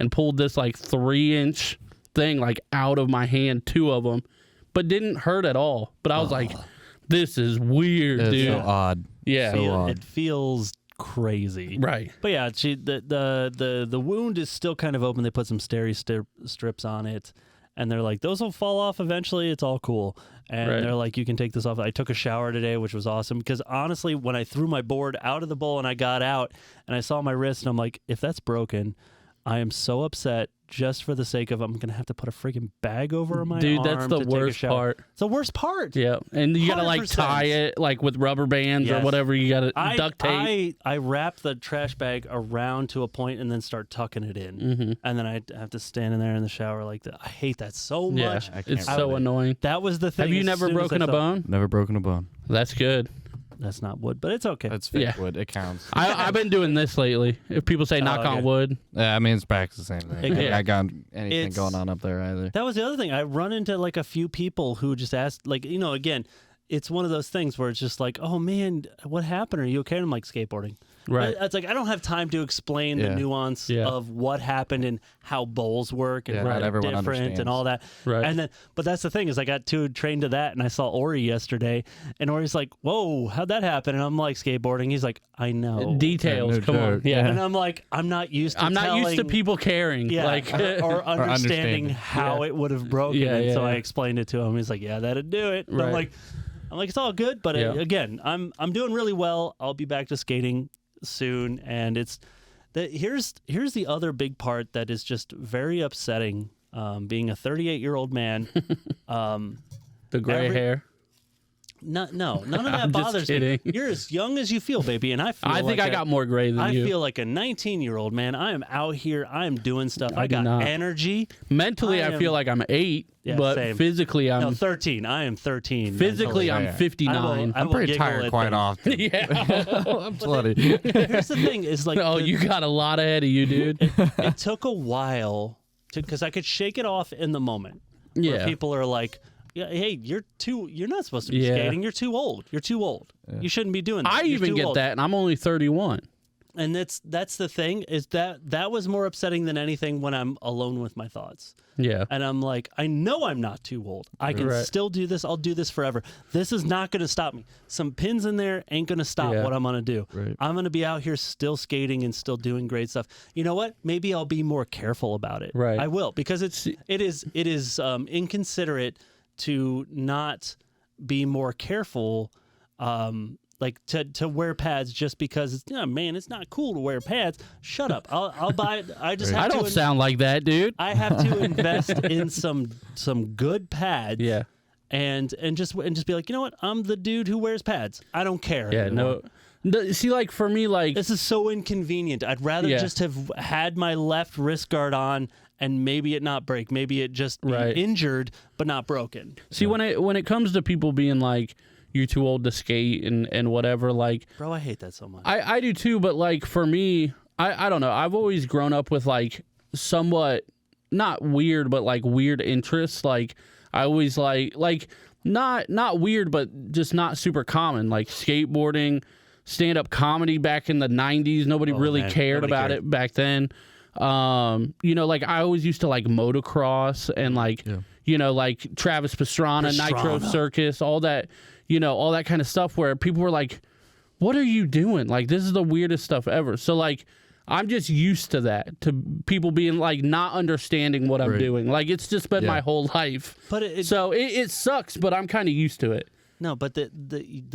and pulled this like 3-inch thing like out of my hand, 2 of them, but didn't hurt at all. But I was like, this is weird, It's dude. so odd. Yeah. So odd. it feels crazy. Right. But yeah, the wound is still kind of open. They put some strips on it, and they're like, those will fall off eventually. It's all cool. And Right. they're like, you can take this off. I took a shower today, which was awesome, because honestly, when I threw my board out of the bowl and I got out and I saw my wrist, and I'm like, if that's broken, I am so upset. Just for the sake of, I'm gonna have to put a freaking bag over my Dude, arm that's the to take a worst shower. part. It's the worst part. Yeah. And you got to like 100%. tie it like with rubber bands or Yes. whatever. You got to duct tape. I wrap the trash bag around to a point and then start tucking it in. Mm-hmm. And then I have to stand in there in the shower like that. I hate that so Yeah. much. I can't It's do so it. annoying. That was the thing. Have you as never soon as broken I a felt- bone? Never broken a bone. That's good. That's not wood, but it's okay. That's fake Yeah. wood. It counts. I've been doing this lately. If people say knock okay. on wood, Yeah, I mean, it's back to the same thing. Yeah. I got anything It's- going on up there either. That was the other thing. I run into like a few people who just ask, like, again, it's one of those things where it's just like, oh man, what happened? Are you okay? And I'm like, skateboarding. right? It's like I don't have time to explain the Yeah. nuance Yeah. of what happened and how bowls work and Yeah, how not they're everyone different and understands. all that. Right. And then, but that's the thing is I got too trained to that, and I saw Ori yesterday, and Ori's like, "Whoa, how'd that happen?" And I'm like, "Skateboarding." He's like, "I know." Details. no Come on. joke. Yeah. And I'm like, "I'm not used to. I'm not used to telling- people caring. Yeah, Like, or understanding understanding. how it would have broken. Yeah, and so yeah, I yeah. explained it to him. He's like, "Yeah, that'd do it." And Right. I'm like, it's all good, but Yeah. again, I'm doing really well. I'll be back to skating soon, and it's that here's the other big part that is just very upsetting. Being a 38-year-old man, the gray every- hair. none of that I'm just bothers me. kidding. You're as young as you feel, baby, and I feel. I think like I got more gray than I you. feel like a 19-year-old man. I am out here. I am doing stuff. I do got not. energy. Mentally, I I feel am- like I'm 8, Yeah, but same. physically, No, I'm 13. I am 13. physically mentally. I'm yeah. 59. I I'm will pretty giggle tired at quite things. often. yeah. I'm bloody. Here's the thing: is like, Oh, you got a lot ahead of you, dude. it took a while because I could shake it off in the moment. Where Yeah. people are like, "Yeah, hey, you're not supposed to be Yeah. skating. You're too old. You're too old. You shouldn't be doing that. I You're even too get old." that, and I'm only 31. And that's the thing is that was more upsetting than anything when I'm alone with my thoughts. Yeah. And I'm like, I know I'm not too old. I can Right. still do this. I'll do this forever. This is not going to stop me. Some pins in there ain't going to stop Yeah. what I'm going to do. Right. I'm going to be out here still skating and still doing great stuff. You know what? Maybe I'll be more careful about it. Right. I will, because it is inconsiderate to not be more careful. Like to wear pads just because it's man, it's not cool to wear pads. Shut up. I'll buy it. I just have I to don't sound like that, dude. I have to invest in some good pads. Yeah. And just be like, you know what? I'm the dude who wears pads. I don't care. Yeah, anymore. See, like, for me, like, This is so inconvenient. I'd rather Yeah. just have had my left wrist guard on and maybe it not break. Maybe it just be Right. injured but not broken. see, when it comes to people being like, you're too old to skate and whatever, like, Bro, I hate that so much. I do too, but like for me, I don't know. I've always grown up with like somewhat not weird, but like weird interests. Like I always like not weird, but just not super common. Like skateboarding, stand up comedy back in the 90s. Nobody really man, cared nobody about cared. it back then. Like I always used to like motocross and like like Travis Pastrana, Nitro Pastrana. Circus, all that. All that kind of stuff where people were like, what are you doing? Like, this is the weirdest stuff ever. So, like, I'm just used to that, to people being, like, not understanding what I'm Right. doing. Like, it's just been my whole life. But So, it sucks, but I'm kind of used to it. no, but the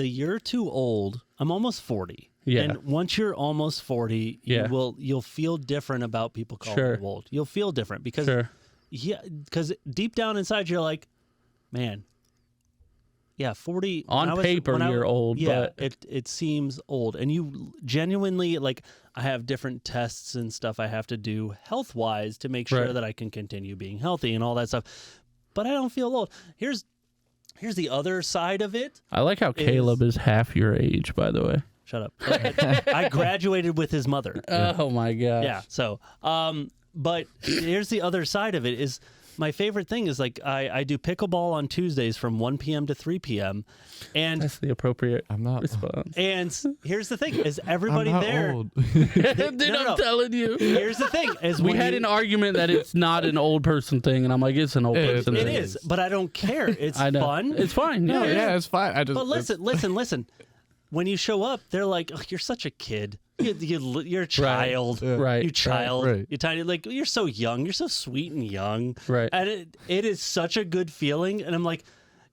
you're too old. I'm almost 40. Yeah. And once you're almost 40, Yeah. you'll feel different about people calling Sure. you old. You'll feel different because Sure. because deep down inside you're like, man, yeah, 40 On paper, you're old, Yeah, but- it seems old, and you genuinely like. I have different tests and stuff I have to do health wise to make sure Right. that I can continue being healthy and all that stuff. But I don't feel old. Here's the other side of it. I like how Caleb is half your age, by the way. Shut up. I graduated with his mother. Oh, my gosh. Yeah. So, but here's the other side of it is my favorite thing is like I do pickleball on Tuesdays from 1 p.m. to 3 p.m. And That's the appropriate I'm not. response. here's the thing is I'm everybody not there. old. Dude, no. I'm telling you. Here's the thing is We when had you- an argument that it's not an old person thing, and I'm like, it's an old person It thing. is, but I don't care. It's I know. fun. It's fine. No, Yeah. yeah, it's fine. I just. But listen. When you show up, they're like, oh, "You're such a kid. You're a child. Right. You child. Right. You're tiny. Like you're so young. You're so sweet and young. Right. And it is such a good feeling. And I'm like,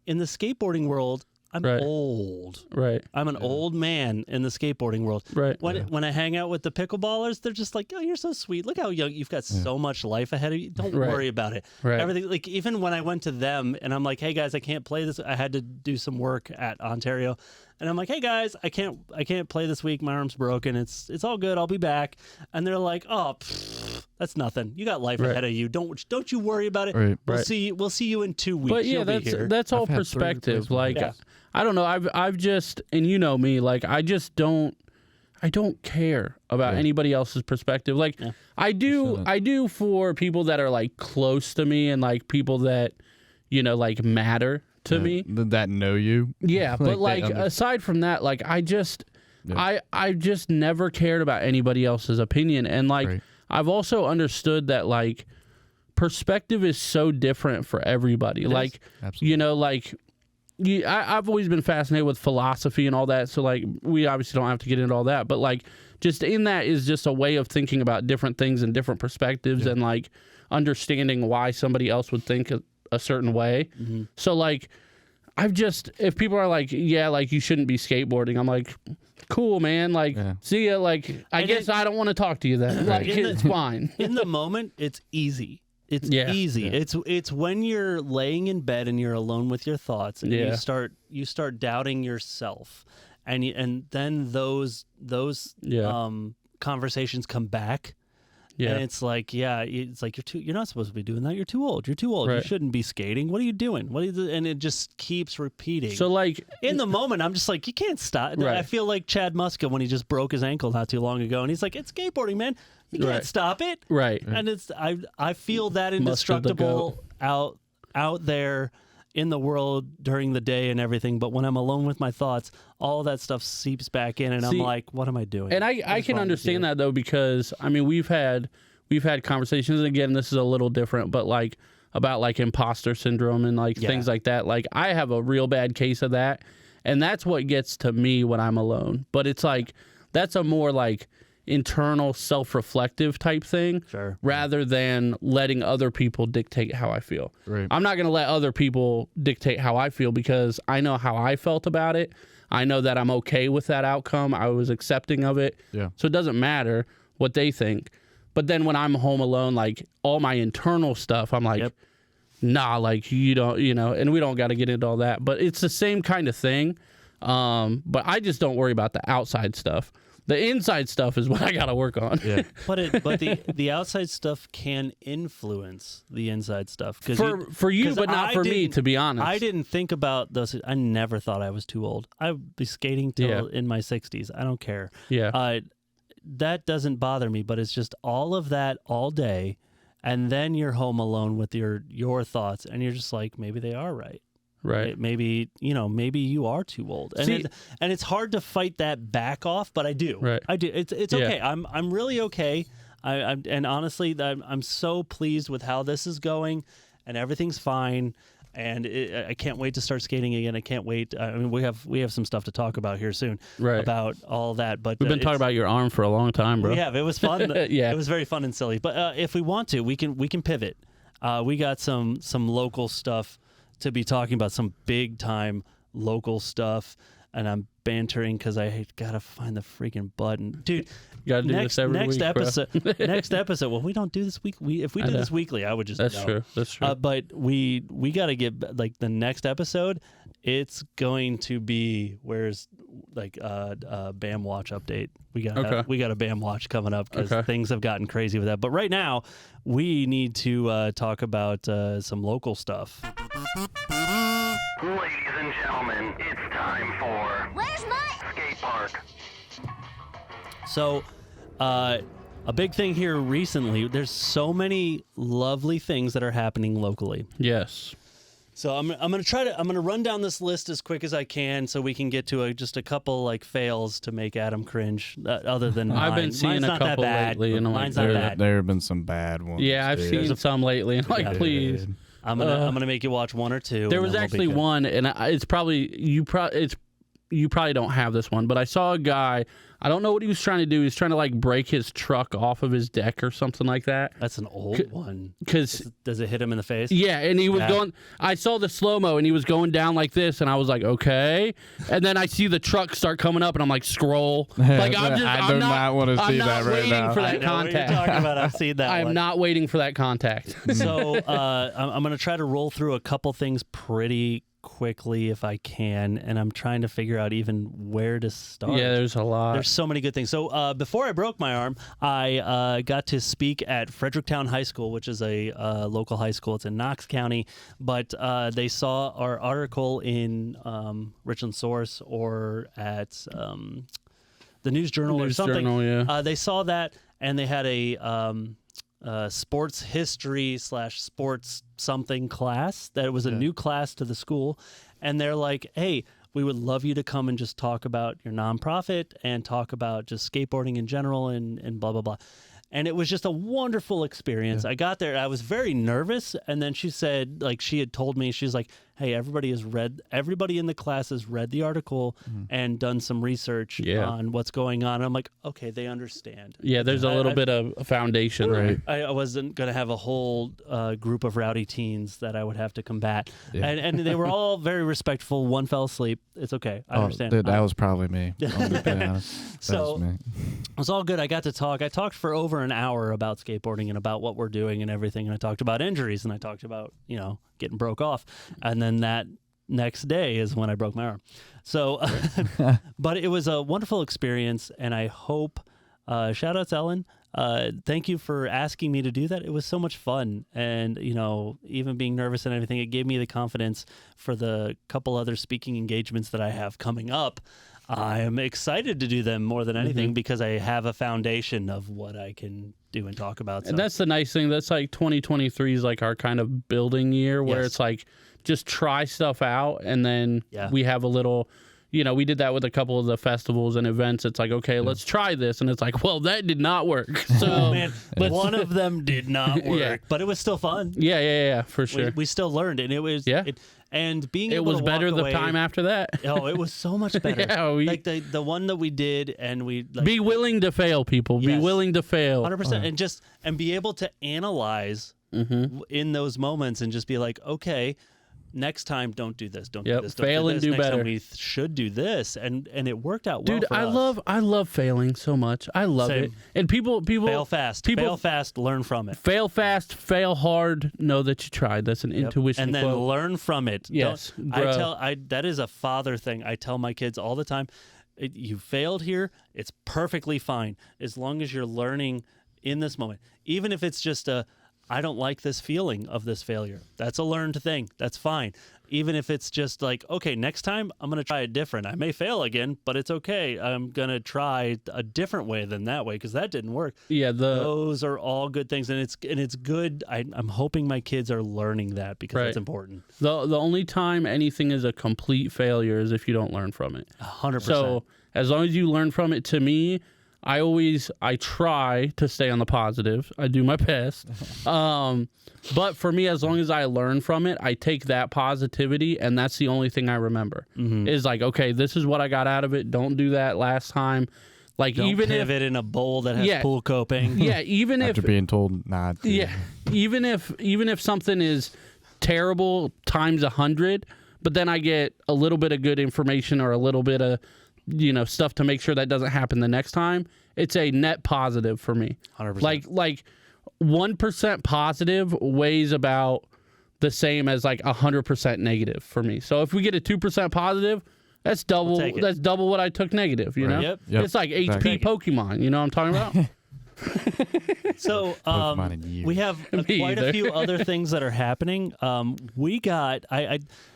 in the skateboarding world, I'm Right. old. Right. I'm an old man in the skateboarding world. Right. When I hang out with the pickleballers, they're just like, "Oh, you're so sweet. Look how young you've got. So much life ahead of you. Don't Right. worry about it. Right. Everything. Like even when I went to them and I'm like, "Hey guys, I can't play this. I had to do some work at Ontario." And I'm like, "Hey guys, I can't play this week. My arm's broken. It's all good. I'll be back." And they're like, "Oh, That's nothing. You got life Right. ahead of you. Don't you worry about it. Right. We'll Right. see you in 2 weeks. But yeah, You'll be here. that's all I've had 3 perspective. replacement Like, Yeah. I don't know. I've just, and you know me, like I just don't. I don't care about Yeah. anybody else's perspective. Like Yeah. I do, shouldn't. I do for people that are like close to me and like people that, like matter to me. that know you. Yeah, but they like aside from that, like I just I just never cared about anybody else's opinion. And like Right. I've also understood that like perspective is so different for everybody. Like Absolutely. like I've always been fascinated with philosophy and all that. So like we obviously don't have to get into all that, but like just in that is just a way of thinking about different things and different perspectives and like understanding why somebody else would think a certain way. So like if people are like, yeah, like you shouldn't be skateboarding, I'm like, cool, man. Like, see ya. Like, I guess I don't want to talk to you then. Like, it's fine. In the moment, it's easy. It's Yeah. easy. Yeah. It's when you're laying in bed and you're alone with your thoughts and Yeah. you start doubting yourself, and then those conversations come back. Yeah. And it's like you're not supposed to be doing that. You're too old. You're too old. You Right. shouldn't be skating. What are you doing? And it just keeps repeating. So like, in the moment, I'm just like, you can't stop. Right. I feel like Chad Muska when he just broke his ankle not too long ago, and he's like, it's skateboarding, man. You can't Right. stop it. right. And I feel that Mustard the indestructible out there in the world during the day and everything, but when I'm alone with my thoughts, all that stuff seeps back in, and I'm See, like, what am I doing? And I What can is wrong with understand you? that though, because I mean, we've had conversations, and again, this is a little different, but like about like imposter syndrome and like things like that. Like I have a real bad case of that. And that's what gets to me when I'm alone. But it's like, that's a more like internal self-reflective type thing, Sure. rather than letting other people dictate how I feel. Right. I'm not going to let other people dictate how I feel because I know how I felt about it. I know that I'm okay with that outcome. I was accepting of it. Yeah. So it doesn't matter what they think. But then when I'm home alone, like all my internal stuff, I'm like, Yep. nah, like you don't, and we don't got to get into all that. But it's the same kind of thing. But I just don't worry about the outside stuff. The inside stuff is what I got to work on. Yeah. But the outside stuff can influence the inside stuff. For you, 'cause but not I for me, didn't- to be honest. I didn't think about those. I never thought I was too old. I'd be skating till Yeah. in my 60s. I don't care. Yeah. That doesn't bother me, but it's just all of that all day, and then you're home alone with your thoughts, and you're just like, maybe they are right. Right. Maybe you are too old, and See- and it's hard to fight that back off, but I do. Right. I do. It's Yeah. okay. I'm really okay. And honestly, I'm so pleased with how this is going, and everything's fine. And I can't wait to start skating again. I can't wait. I mean, we have some stuff to talk about here soon Right. about all that. But We've been talking about your arm for a long time, bro. We have. It was fun. Yeah. It was very fun and silly. But if we want to, we can pivot. We got some local stuff to be talking about, some big time local stuff. And I'm bantering because I gotta find the freaking button, dude. You gotta do this every week, bro. episode. Next episode. Well, we don't do this week. If we I did know. this weekly, I would just. That's know. true. That's true. But we gotta get like the next episode. It's going to be BAM Watch update. We got a BAM Watch coming up because things have gotten crazy with that. But right now, we need to talk about some local stuff. Ladies and gentlemen, it's time for Where's my... Skate Park. So, a big thing here recently. There's so many lovely things that are happening locally. Yes. So I'm gonna run down this list as quick as I can so we can get to just a couple like fails to make Adam cringe. Other than I've mine. been seeing Mine's a not that couple bad. lately, and I'm like, Mine's not there- bad. There have been some bad ones. Yeah, I've dude. seen some lately. And like, Yeah. please. I'm gonna make you watch one or two. There and was then we'll be actually good. one, and it's probably you probably don't have this one, but I saw a guy. I don't know what he was trying to do. He was trying to like break his truck off of his deck or something like that. That's an old one. Because Does it hit him in the face? yeah, and he was Yeah. going. I saw the slow mo, and he was going down like this, and I was like, okay. And then I see the truck start coming up, and I'm like, scroll. Like I do I'm not want to I'm see not that right waiting now. for I that know what you're contact. talking about. I've seen that. I am one. not waiting for that contact. So I'm going to try to roll through a couple things pretty quickly if I can, and I'm trying to figure out even where to start. Yeah, there's a lot. There's so many good things. So before I broke my arm, I got to speak at Fredericktown High School, which is a local high school. It's in Knox County. But they saw our article in Richland Source or at the News Journal or something. Journal, yeah. They saw that, and they had a sports history / sports something class. That was a new class to the school. And they're like, hey, we would love you to come and just talk about your nonprofit and talk about just skateboarding in general and blah, blah, blah. And it was just a wonderful experience. I got there. I was very nervous. And then she said, like, she had told me, she's like, hey, everybody in the class has read the article and done some research on what's going on. And I'm like, okay, they understand. Yeah, there's a little bit of a foundation, right? I wasn't going to have a whole group of rowdy teens that I would have to combat. Yeah. And they were all very respectful. One fell asleep. It's okay. I understand. Dude, that was probably me. I'll be honest. That So- was me. It was all good. I got to talk. I talked for over an hour about skateboarding and about what we're doing and everything. And I talked about injuries and I talked about, getting broke off. And then that next day is when I broke my arm. So, but it was a wonderful experience. And I hope, shout out to Ellen. Thank you for asking me to do that. It was so much fun. And, even being nervous and everything, it gave me the confidence for the couple other speaking engagements that I have coming up. I am excited to do them more than anything because I have a foundation of what I can do and talk about. So. And that's the nice thing. That's like 2023 is like our kind of building year where Yes. it's like just try stuff out. And then we have a little, we did that with a couple of the festivals and events. It's like, okay, let's try this. And it's like, well, that did not work. So, Man, one of them did not work, but it was still fun. yeah, for sure. We still learned, and it was and being It able was to better walk the away, time after that. Oh, it was so much better. Yeah, like the one that we did, and we be willing to fail, people. Be Yes. willing to fail. 100%, and be able to analyze in those moments and just be like, okay, next time don't do this, don't do this, don't fail do and this. do Next better. time we should do this, and it worked out well. Dude, for I us. love failing so much. I love Same. it. And people fail fast, people fail fast, learn from it. fail fast, fail hard, know that you tried. That's an intuition And then quote. learn from it. Yes, Don't- grow. that is a father thing. I tell my kids all the time, you failed here, it's perfectly fine as long as you're learning in this moment. Even if it's just I don't like this feeling of this failure. That's a learned thing. That's fine. Even if it's just like, okay, next time I'm going to try it different. I may fail again, but it's okay. I'm going to try a different way than that way because that didn't work. Yeah, Those are all good things, and it's good. I'm hoping my kids are learning that because Right. it's important. the only time anything is a complete failure is if you don't learn from it. 100%. So as long as you learn from it, to me, I try to stay on the positive. I do my best. But for me, as long as I learn from it, I take that positivity, and that's the only thing I remember. Is like, okay, this is what I got out of it. Don't do that last time. Like Don't even pivot in a bowl that has Yeah. pool coping. yeah, even if After being told not to. yeah, even if something is terrible times 100, but then I get a little bit of good information or a little bit of stuff to make sure that doesn't happen the next time, it's a net positive for me. 100%. Like 1% positive weighs about the same as like 100% negative for me. So if we get a 2% positive, that's double. take it. That's double what I took negative. You know, Yep. Yep. it's like HP Exactly. Pokemon. You know what I'm talking about? So Pokemon in years. we have Me quite either. a few other things that are happening. We got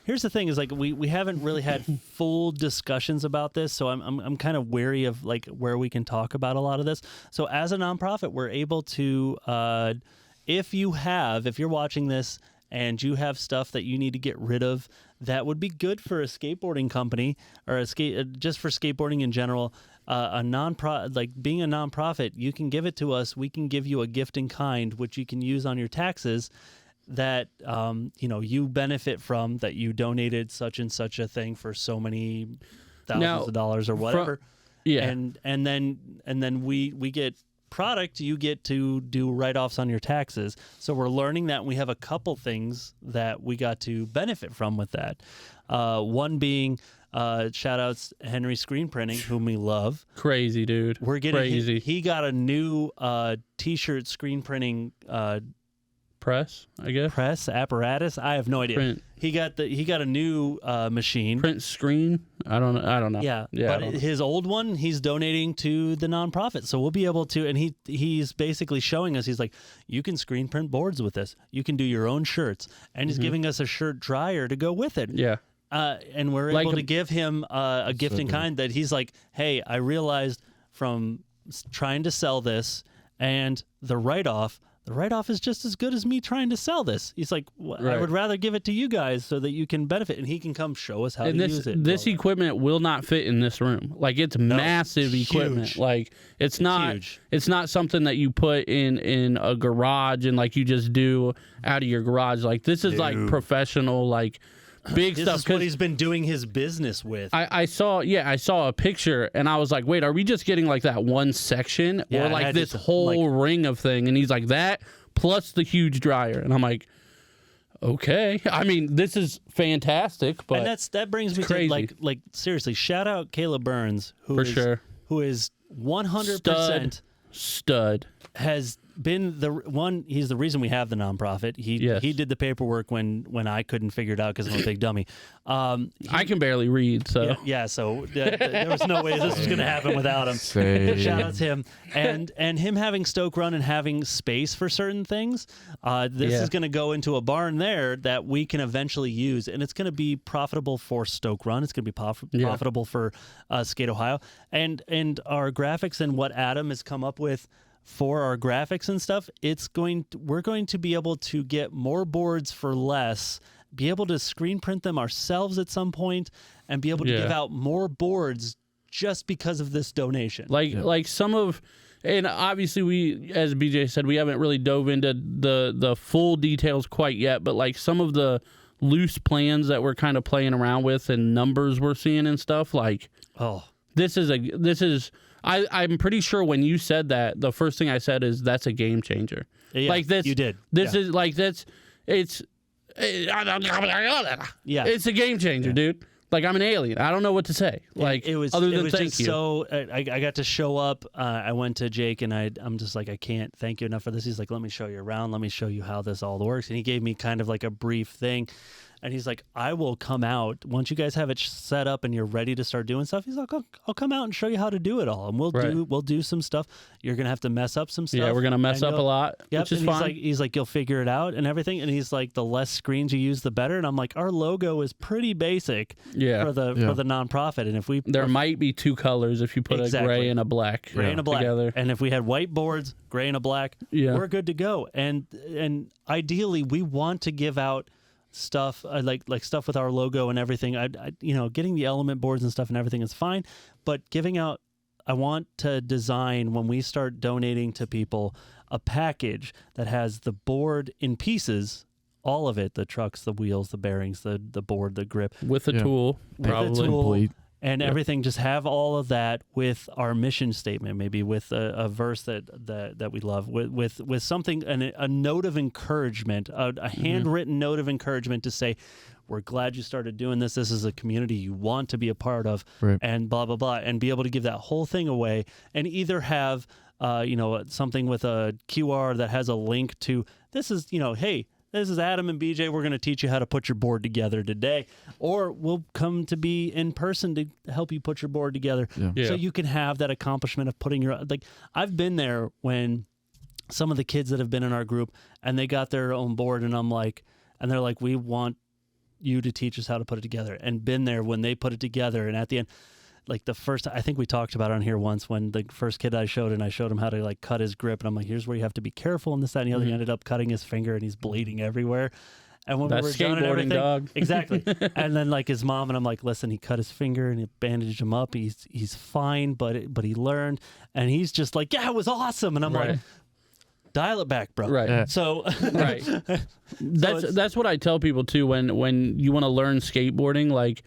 here's the thing is like we haven't really had full discussions about this, so I'm kind of wary of like where we can talk about a lot of this. So as a nonprofit, we're able to if you're watching this and you have stuff that you need to get rid of that would be good for a skateboarding company or just for skateboarding in general, being a nonprofit, you can give it to us. We can give you a gift in kind, which you can use on your taxes that, you benefit from, that you donated such and such a thing for so many thousands of dollars or whatever. Yeah. And then we get product, you get to do write-offs on your taxes. So we're learning that, and we have a couple things that we got to benefit from with that. One being shout outs Henry Screen Printing, whom we love. Crazy, dude. We're getting crazy. he got a new t-shirt screen printing press, I guess. press apparatus. I have no idea. Print. He got a new machine. Print screen. I don't know. Yeah, I but don't know. his old one he's donating to the nonprofit, so we'll be able to. And he's basically showing us. He's like, you can screen print boards with this. You can do your own shirts, and he's giving us a shirt dryer to go with it. Yeah. And we're Like able a- to give him a gift in kind that he's like, hey, I realized from trying to sell this and the write-off is just as good as me trying to sell this. He's like, I Right. would rather give it to you guys so that you can benefit. And he can come show us how And to this use it. this equipment will not fit in this room. Like it's massive equipment. huge. Like it's not huge. it's not something that you put in a garage and like you just do out of your garage. Like this is like professional, like big This stuff. is what 'Cause he's been doing his business with. I saw a picture and I was like, wait, are we just getting like that one section Yeah, or I like had this to, whole ring of thing? And he's like, that plus the huge dryer. And I'm like, okay. I mean, this is fantastic, but and that brings me crazy. to like seriously, shout out Caleb Burns, For sure. who is 100% stud. has been the one. He's the reason we have the nonprofit. Yes. He did the paperwork when I couldn't figure it out because I'm a big dummy. I can barely read, so Yeah, so there was no way this was going to happen without him. Same. Shout out to him and him having Stoke Run and having space for certain things. This Yeah. is going to go into a barn there that we can eventually use, and it's going to be profitable for Stoke Run. It's going to be profitable for Skate Ohio, and our graphics and what Adam has come up with for our graphics and stuff. We're going to be able to get more boards for less. Be able to screen print them ourselves at some point, and be able to give out more boards just because of this donation. like some of, and obviously we, as BJ said, we haven't really dove into the full details quite yet, but like some of the loose plans that we're kind of playing around with and numbers we're seeing and stuff, like this is I'm pretty sure when you said that, the first thing I said is that's a game changer. Yeah, like this, you did. This Yeah. is like it's a game changer, dude. Like I'm an alien. I don't know what to say. Like it was other than was thank just you. so I got to show up. I went to Jake and I'm just like, I can't thank you enough for this. He's like, let me show you around. Let me show you how this all works. And he gave me kind of like a brief thing. And he's like, I will come out once you guys have it set up and you're ready to start doing stuff. He's like, I'll come out and show you how to do it all, and we'll do some stuff. You're gonna have to mess up some stuff. Yeah, we're gonna mess and up a lot, Yep, which is and fine. he's like, you'll figure it out and everything. And he's like, the less screens you use, the better. And I'm like, our logo is pretty basic for the nonprofit. And if we There might be two colors if you put a Exactly. gray and a black, gray and a black, together. and if we had white boards, gray and a black, we're good to go. And ideally, we want to give out stuff like stuff with our logo and everything. I getting the element boards and stuff and everything is fine, but giving out, I want to design, when we start donating to people, a package that has the board in pieces, all of it, the trucks, the wheels, the bearings, the board, the grip, with a tool, with a probably. tool, Complete. and everything. Just have all of that with our mission statement, maybe with a verse that we love, with something, a note of encouragement, a handwritten note of encouragement to say, we're glad you started doing this. This is a community you want to be a part of, Right. and blah, blah, blah, and be able to give that whole thing away, and either have, something with a QR that has a link to, this is, hey, this is Adam and BJ. We're going to teach you how to put your board together today. Or we'll come to be in person to help you put your board together. Yeah. So you can have that accomplishment of putting your, like, I've been there when some of the kids that have been in our group and they got their own board, and I'm like, and they're like, we want you to teach us how to put it together. And been there when they put it together. And at the end, like the first, I think we talked about it on here once, when the first kid I showed him how to like cut his grip, and I'm like, here's where you have to be careful, and this, that, and the other. He ended up cutting his finger and he's bleeding everywhere. And when That's we were done and skateboarding, everything, dog. exactly. And then like his mom, and I'm like, listen, he cut his finger and it bandaged him up. He's fine, but he learned, and he's just like, yeah, it was awesome. And I'm like, dial it back, bro. Right. So Right. That's what I tell people too when you want to learn skateboarding. Like,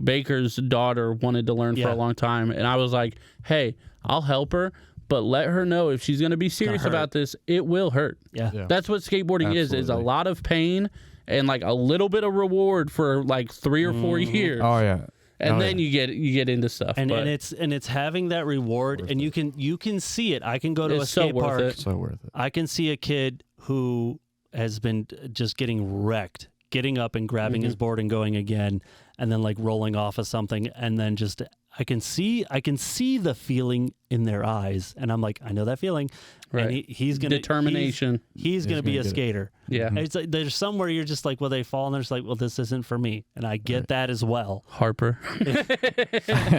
Baker's daughter wanted to learn for a long time, and I was like, hey, I'll help her, but let her know if she's going to be serious about this, it will hurt. Yeah. That's what skateboarding is a Absolutely. lot of pain and like a little bit of reward for like 3 or 4 years. Oh yeah. And then you get into stuff. and but it's having that reward, and you can see it. I can go to a It's so skate worth park. it. So worth it. I can see a kid who has been just getting wrecked, getting up and grabbing his board and going again, and then like rolling off of something, and then just I can see the feeling in their eyes, and I'm like, I know that feeling. Right. And he's gonna determination. He's gonna be a skater. Yeah. And it's like there's somewhere you're just like, well, they fall and they're just like, well, this isn't for me, and I get that as well. Harper.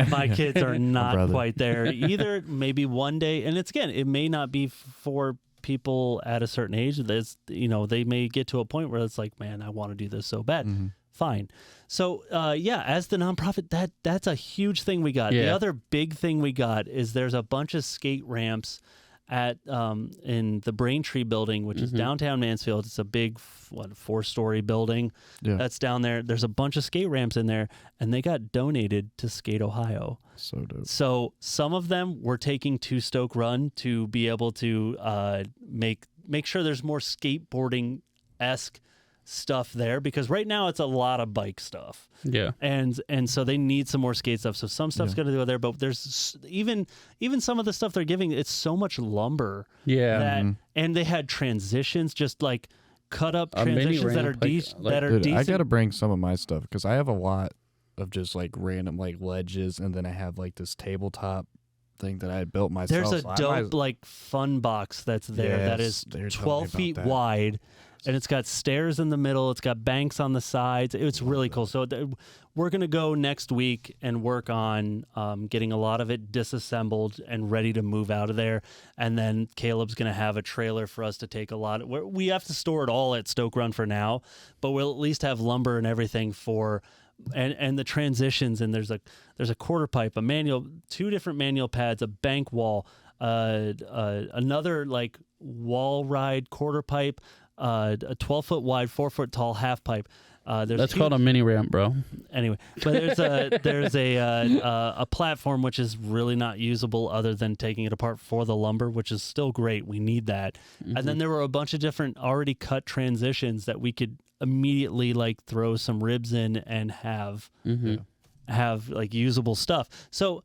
My kids are not brother. quite there either. Maybe one day, and it may not be for people at a certain age. There's, they may get to a point where it's like, man, I want to do this so bad. Fine. So, as the nonprofit, that's a huge thing we got. Yeah. The other big thing we got is there's a bunch of skate ramps at in the Braintree building, which is downtown Mansfield. It's a big 4-story building that's down there. There's a bunch of skate ramps in there, and they got donated to Skate Ohio. So dope. So some of them we're taking to Stoke Run to be able to make sure there's more skateboarding-esque stuff there, because right now it's a lot of bike stuff. Yeah. And so they need some more skate stuff. So some stuff's going to go there, but there's even some of the stuff they're giving, it's so much lumber. Yeah. That, and they had transitions, just like cut up A mini transitions that are ramp, Dude, decent. I gotta bring some of my stuff because I have a lot of just like random like ledges, and then I have like this tabletop thing that I built myself. There's a so I dope like fun box that's there that is they're telling me 12 about feet that. wide, and it's got stairs in the middle. It's got banks on the sides. It's really cool. So we're going to go next week and work on getting a lot of it disassembled and ready to move out of there. And then Caleb's going to have a trailer for us to take a lot. We have to store it all at Stoke Run for now, but we'll at least have lumber and everything for and the transitions. And there's a quarter pipe, a manual, 2 different manual pads, a bank wall, another like wall ride quarter pipe, a 12-foot wide, 4-foot tall half pipe. That's called a mini ramp, bro. Anyway, but there's a platform which is really not usable other than taking it apart for the lumber, which is still great. We need that. And then there were a bunch of different already cut transitions that we could immediately like throw some ribs in and have like usable stuff. So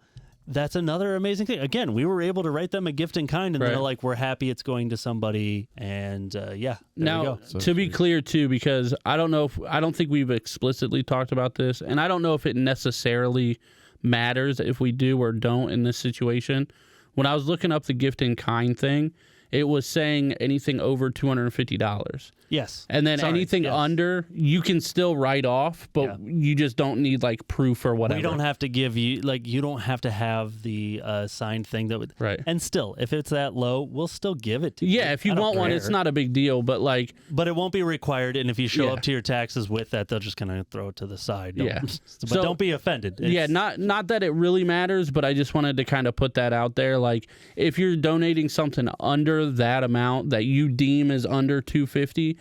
that's another amazing thing. Again, we were able to write them a gift in kind, and they're like, we're happy it's going to somebody. And there we now, go. to be clear too, because I don't think we've explicitly talked about this, and I don't know if it necessarily matters if we do or don't in this situation. When I was looking up the gift in kind thing, it was saying anything over $250. Yes. And then anything under, you can still write off, but you just don't need like proof or whatever. We don't have to give you, like, you don't have to have the signed thing that would. Right. And still, if it's that low, we'll still give it to you. Yeah, if you want one, it's not a big deal, but like. But it won't be required. And if you show up to your taxes with that, they'll just kind of throw it to the side. But don't be offended. Not that it really matters, but I just wanted to kind of put that out there. Like, if you're donating something under that amount that you deem is under $250,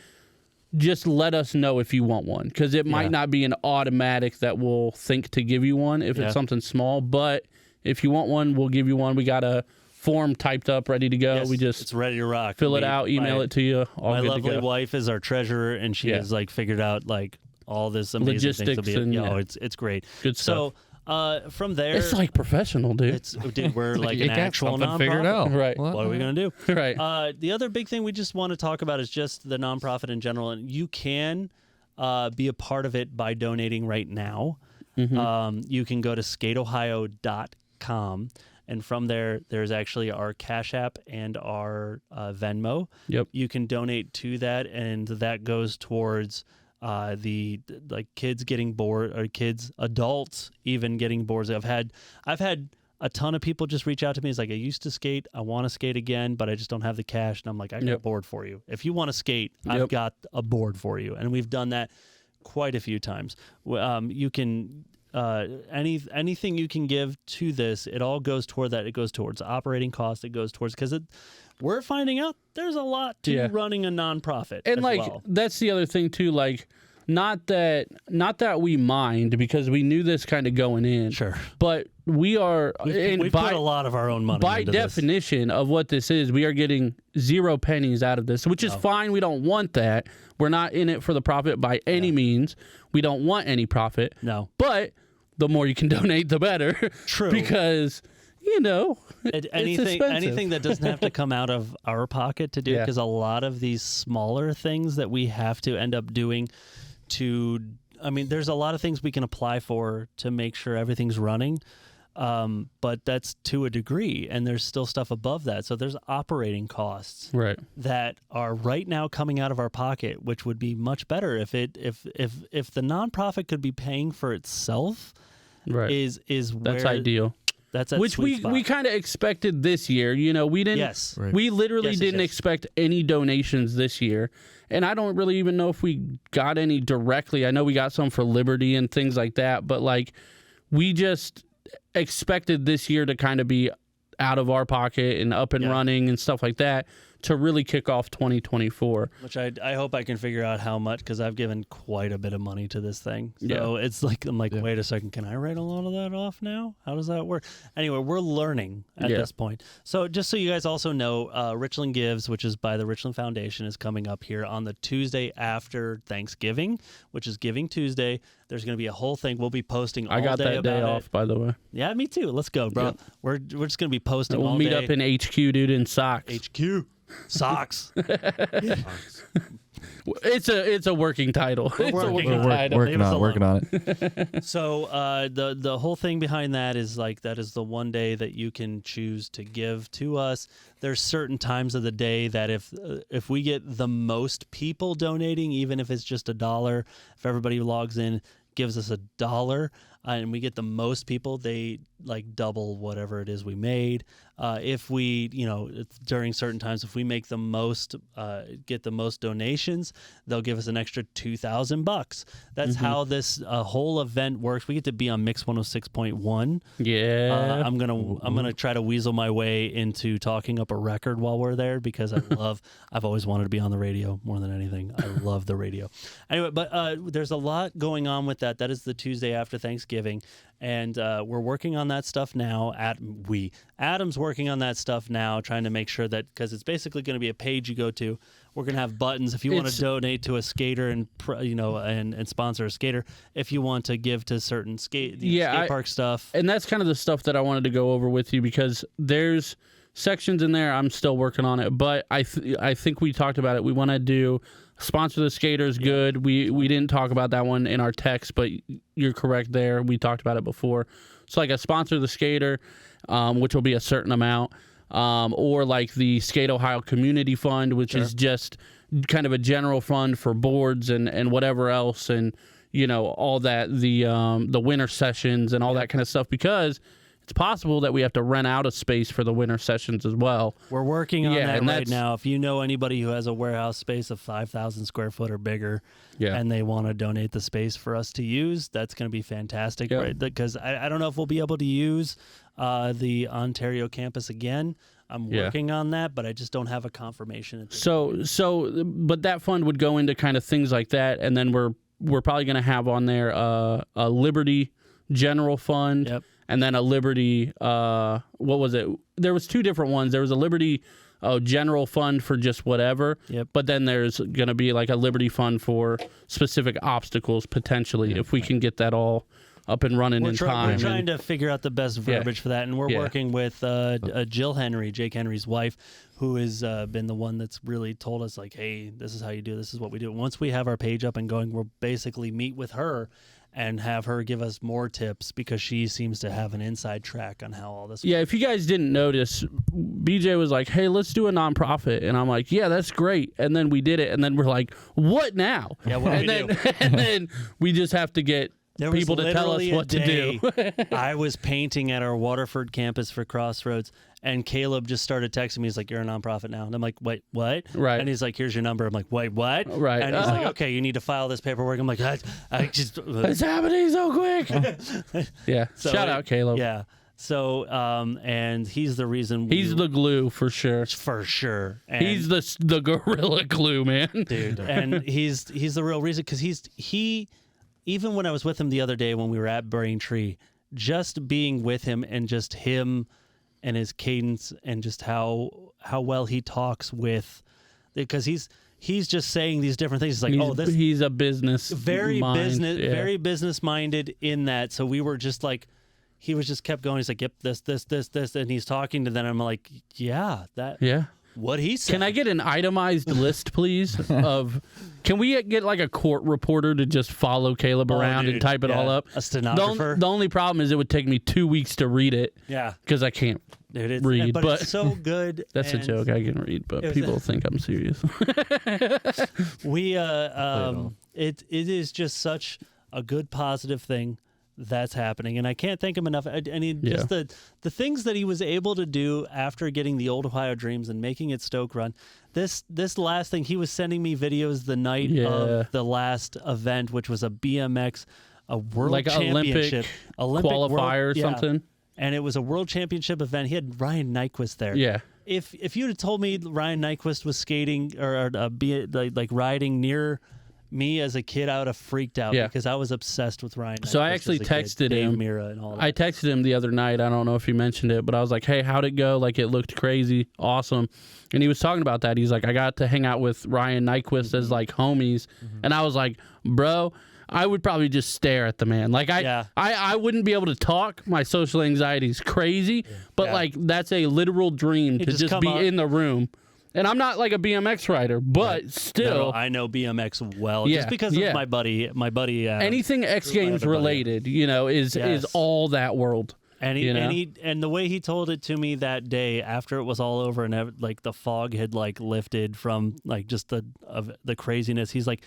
just let us know if you want one, because it might not be an automatic that we'll think to give you one if it's something small. But if you want one, we'll give you one. We got a form typed up, ready to go. Yes, we just it's ready to rock. fill it out, email it to you. All my good lovely to go. wife is our treasurer, and she has like figured out like all this amazing Logistics things. and, It's great. Good stuff. So from there, It's like professional, dude. we're like You an got actual something nonprofit. figured out. Right. What are we gonna do? Right. The other big thing we just want to talk about is just the nonprofit in general, and you can be a part of it by donating right now. You can go to skateohio.com, and from there, there's actually our Cashapp and our Venmo. Yep. You can donate to that, and that goes towards the like kids getting bored, or adults even getting bored. I've had a ton of people just reach out to me. It's like, I used to skate, I want to skate again, but I just don't have the cash. And I'm like, I got a board for you. If you want to skate, I've got a board for you. And we've done that quite a few times. You can anything you can give to this, it all goes toward that. It goes towards operating costs. It goes towards, because we're finding out there's a lot to running a nonprofit. And like that's the other thing too. Like, not that we mind, because we knew this kind of going in. Sure. But we are. We put a lot of our own money by into definition of what this is. We are getting 0 pennies out of this, which is fine. We don't want that. We're not in it for the profit by any means. We don't want any profit. No. But the more you can donate, the better. True. Because you know, anything that doesn't have to come out of our pocket to do, Yeah. because a lot of these smaller things that we have to end up doing there's a lot of things we can apply for to make sure everything's running. But that's to a degree, and there's still stuff above that. So there's operating costs right. that are right now coming out of our pocket, which would be much better if the nonprofit could be paying for itself. Right. Is where That's ideal. That's that Which sweet spot. we kind of expected this year. You know, we didn't. Yes. Right. We literally Yes, didn't yes. expect any donations this year, and I don't really even know if we got any directly. I know we got some for Liberty and things like that, but like we just expected this year to kind of be out of our pocket and up and Yeah. running and stuff like that to really kick off 2024. Which I hope I can figure out how much, because I've given quite a bit of money to this thing. So it's like, I'm like, wait a second, can I write a lot of that off now? How does that work? Anyway, we're learning at this point. So just so you guys also know, Richland Gives, which is by the Richland Foundation, is coming up here on the Tuesday after Thanksgiving, which is Giving Tuesday. There's going to be a whole thing. We'll be posting all I got day that day about off, it. by the way. Yeah, me too. Let's go, bro. Yep. We're just going to be posting We'll all meet day. up in HQ, dude, in socks. HQ. Socks. It's a working title. It's a working We're title. working Leave us on it. So the whole thing behind that is like that is the one day that you can choose to give to us. There's certain times of the day that if we get the most people donating, even if it's just $1, if everybody logs in, gives us $1, and we get the most people, they like double whatever it is we made. If we, during certain times, if we make the most, get the most donations, they'll give us an extra $2,000. That's how this whole event works. We get to be on Mix 106.1. Yeah. I'm gonna try to weasel my way into talking up a record while we're there, because I've always wanted to be on the radio more than anything. I love the radio. Anyway, but there's a lot going on with that. That is the Tuesday after Thanksgiving. And we're working on that stuff now. Adam's working on that stuff now, trying to make sure that, because it's basically going to be a page you go to. We're going to have buttons if you want to donate to a skater and sponsor a skater. If you want to give to certain skate park stuff. And that's kind of the stuff that I wanted to go over with you, because there's sections in there. I'm still working on it, but I think we talked about it. We want to do sponsor the skaters. Good. We didn't talk about that one in our text, but you're correct there. We talked about it before. So like a sponsor the skater, which will be a certain amount, or like the Skate Ohio Community Fund, which is just kind of a general fund for boards and whatever else, and all that, the winter sessions and all that kind of stuff, because it's possible that we have to rent out a space for the winter sessions as well. We're working on that and right now. If you know anybody who has a warehouse space of 5,000 square foot or bigger, and they want to donate the space for us to use, that's going to be fantastic, right? Because I don't know if we'll be able to use the Ontario campus again. I'm working on that, but I just don't have a confirmation. But that fund would go into kind of things like that, and then we're probably going to have on there a Liberty General Fund. Yep. And then a Liberty, what was it? There was two different ones. There was a Liberty general fund for just whatever. Yep. But then there's going to be like a Liberty fund for specific obstacles, potentially, if we can get that all up and running in time. We're trying to figure out the best verbiage for that. And we're working with Jill Henry, Jake Henry's wife, who has been the one that's really told us, like, hey, this is how you do it. This is what we do. Once we have our page up and going, we'll basically meet with her and have her give us more tips, because she seems to have an inside track on how all this works. Yeah, if you guys didn't notice, BJ was like, hey, let's do a nonprofit. And I'm like, yeah, that's great. And then we did it. And then we're like, what now? Yeah, what do we do? And then we just have to get people to tell us what to do. I was painting at our Waterford campus for Crossroads, and Kaleb just started texting me. He's like, you're a nonprofit now. And I'm like, wait, what? Right. And he's like, here's your number. I'm like, wait, what? Right. And he's like, okay, you need to file this paperwork. I'm like, I just... It's happening so quick. Yeah. So Shout out, Kaleb. Yeah. So, and he's the reason... He's the glue, for sure. For sure. And He's the gorilla glue, man. dude. And he's the real reason, because he even when I was with him the other day when we were at Braintree, just being with him and just him and his cadence and just how well he talks with, because he's just saying these different things. He's like, he's a business very mind. business, very business minded in that. So we were just like, he was just kept going. He's like, yep, this, and he's talking to them. I'm like, yeah, that. Yeah. What he said. Can I get an itemized list, please? Can we get like a court reporter to just follow Kaleb around dude, and type it all up? A stenographer. The only problem is it would take me 2 weeks to read it. Yeah. Because I can't Dude, read. but it's so good. That's a joke. I can read, but people think I'm serious. It is just such a good positive thing that's happening, and I can't thank him enough. Just the things that he was able to do after getting the Old Ohio Dreams and making it Stoke Run. This last thing, he was sending me videos the night of the last event, which was a BMX, a world like championship, Olympic qualifier or world, something. And it was a world championship event. He had Ryan Nyquist there. Yeah. If you'd have told me Ryan Nyquist was skating or riding near me as a kid, I would have freaked out because I was obsessed with Ryan Nyquist. So I actually texted him. Dave Mira and all that. I texted him the other night. I don't know if he mentioned it, but I was like, hey, how'd it go? Like, it looked crazy. Awesome. And he was talking about that. He's like, I got to hang out with Ryan Nyquist as like homies. And I was like, bro, I would probably just stare at the man. Like, I wouldn't be able to talk. My social anxiety is crazy. But, like, that's a literal dream to just be in the room. And I'm not like a BMX rider, but still. No, I know BMX well just because of my buddy. Anything X Games related, is all that world. And and the way he told it to me that day after it was all over and like the fog had like lifted from like just the craziness. He's like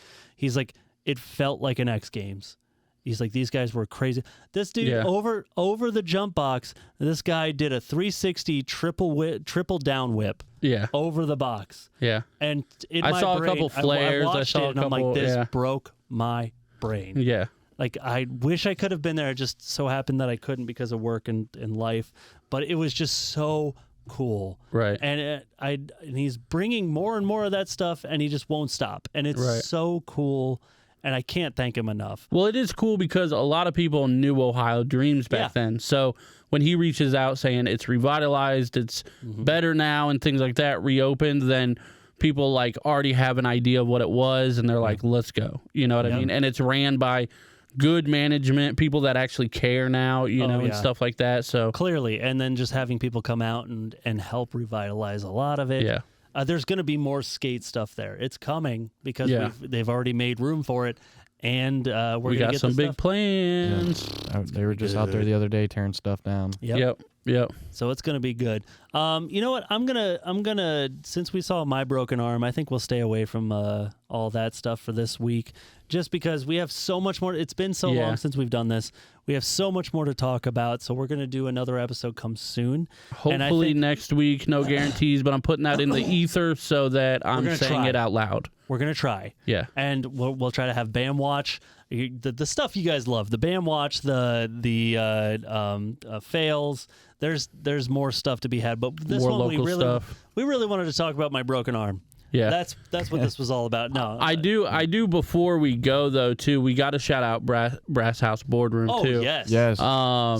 it felt like an X Games. He's like, these guys were crazy. This dude over the jump box, this guy did a 360 triple down whip. Yeah. Over the box. Yeah. And I saw a couple flares. I watched it and I'm like, this broke my brain. Yeah. Like, I wish I could have been there. It just so happened that I couldn't because of work and life. But it was just so cool. Right. And and he's bringing more and more of that stuff, and he just won't stop. And it's so cool. And I can't thank him enough. Well, it is cool because a lot of people knew Ohio Dreams back then. So when he reaches out saying it's revitalized, it's better now, and things like that, reopened, then people like already have an idea of what it was, and they're like, let's go. You know what I mean? And it's ran by good management, people that actually care now, and stuff like that. So clearly, and then just having people come out and help revitalize a lot of it. Yeah. There's going to be more skate stuff there. It's coming because they've already made room for it, and we got some big plans. Yeah. They were just out there the other day tearing stuff down. Yep. So it's going to be good. You know what? I'm gonna since we saw my broken arm, I think we'll stay away from all that stuff for this week, just because we have so much more. It's been so long since we've done this. We have so much more to talk about. So we're gonna do another episode come soon. Hopefully next week. No guarantees, but I'm putting that in the ether so that I'm saying it out loud. We're gonna try. Yeah. And we'll try to have BAM watch the stuff you guys love. The BAM watch, the fails. There's more stuff to be had, but this more one local we really wanted to talk about my broken arm. Yeah, that's what this was all about. No, I do. Before we go though, too, we got to shout out Brass House Boardroom too. Oh yes.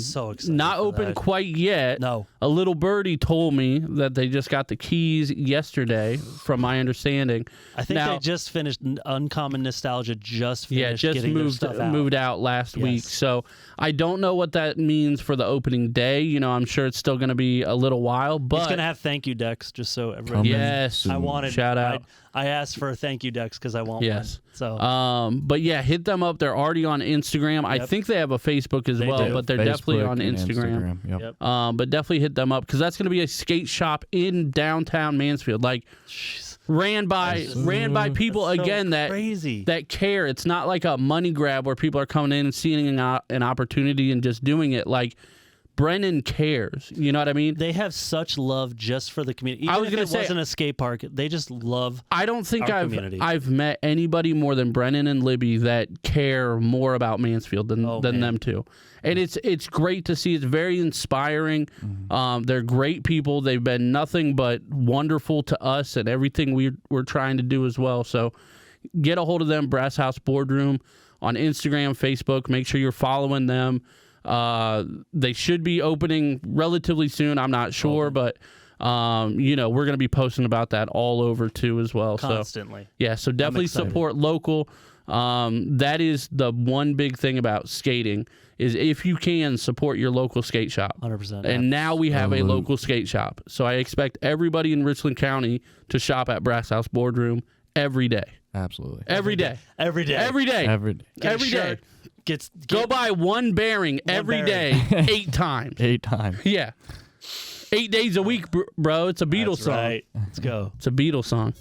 So excited. Not open quite yet. No. A little birdie told me that they just got the keys yesterday, from my understanding. I think they just finished Uncommon Nostalgia. Just finished getting their stuff out. Moved out last week. So I don't know what that means for the opening day. I'm sure it's still going to be a little while, but it's going to have thank you decks, just so everybody. Yes, I wanted shout out. I asked for a thank you decks because I want one. So but yeah, hit them up. They're already on Instagram. I think they have a Facebook as well, but they're definitely on Instagram. Yep. But definitely hit them up because that's going to be a skate shop in downtown Mansfield. Like, ran by people again that care. It's not like a money grab where people are coming in and seeing an opportunity and just doing it. Like, Brennan cares. You know what I mean? They have such love just for the community. Even if it wasn't a skate park, they just love. I don't think community. I've met anybody more than Brennan and Libby that care more about Mansfield than them two. And it's great to see. It's very inspiring. They're great people. They've been nothing but wonderful to us and everything we're trying to do as well. So get a hold of them, Brass House Boardroom, on Instagram, Facebook. Make sure you're following them. They should be opening relatively soon. I'm not sure, but we're going to be posting about that all over too as well. Constantly. So definitely support local. That is the one big thing about skating is if you can support your local skate shop. 100%. And now we have a Absolute. local skate shop. So I expect everybody in Richland County to shop at Brass House Boardroom every day. Absolutely. Every day. Every day. Every day. Every day. Get a Every shirt, day. Get Go buy one bearing every day, 8 times. 8 times. Yeah. 8 days a week, bro. It's a Beatles That's song. right. Let's go. It's a Beatles song.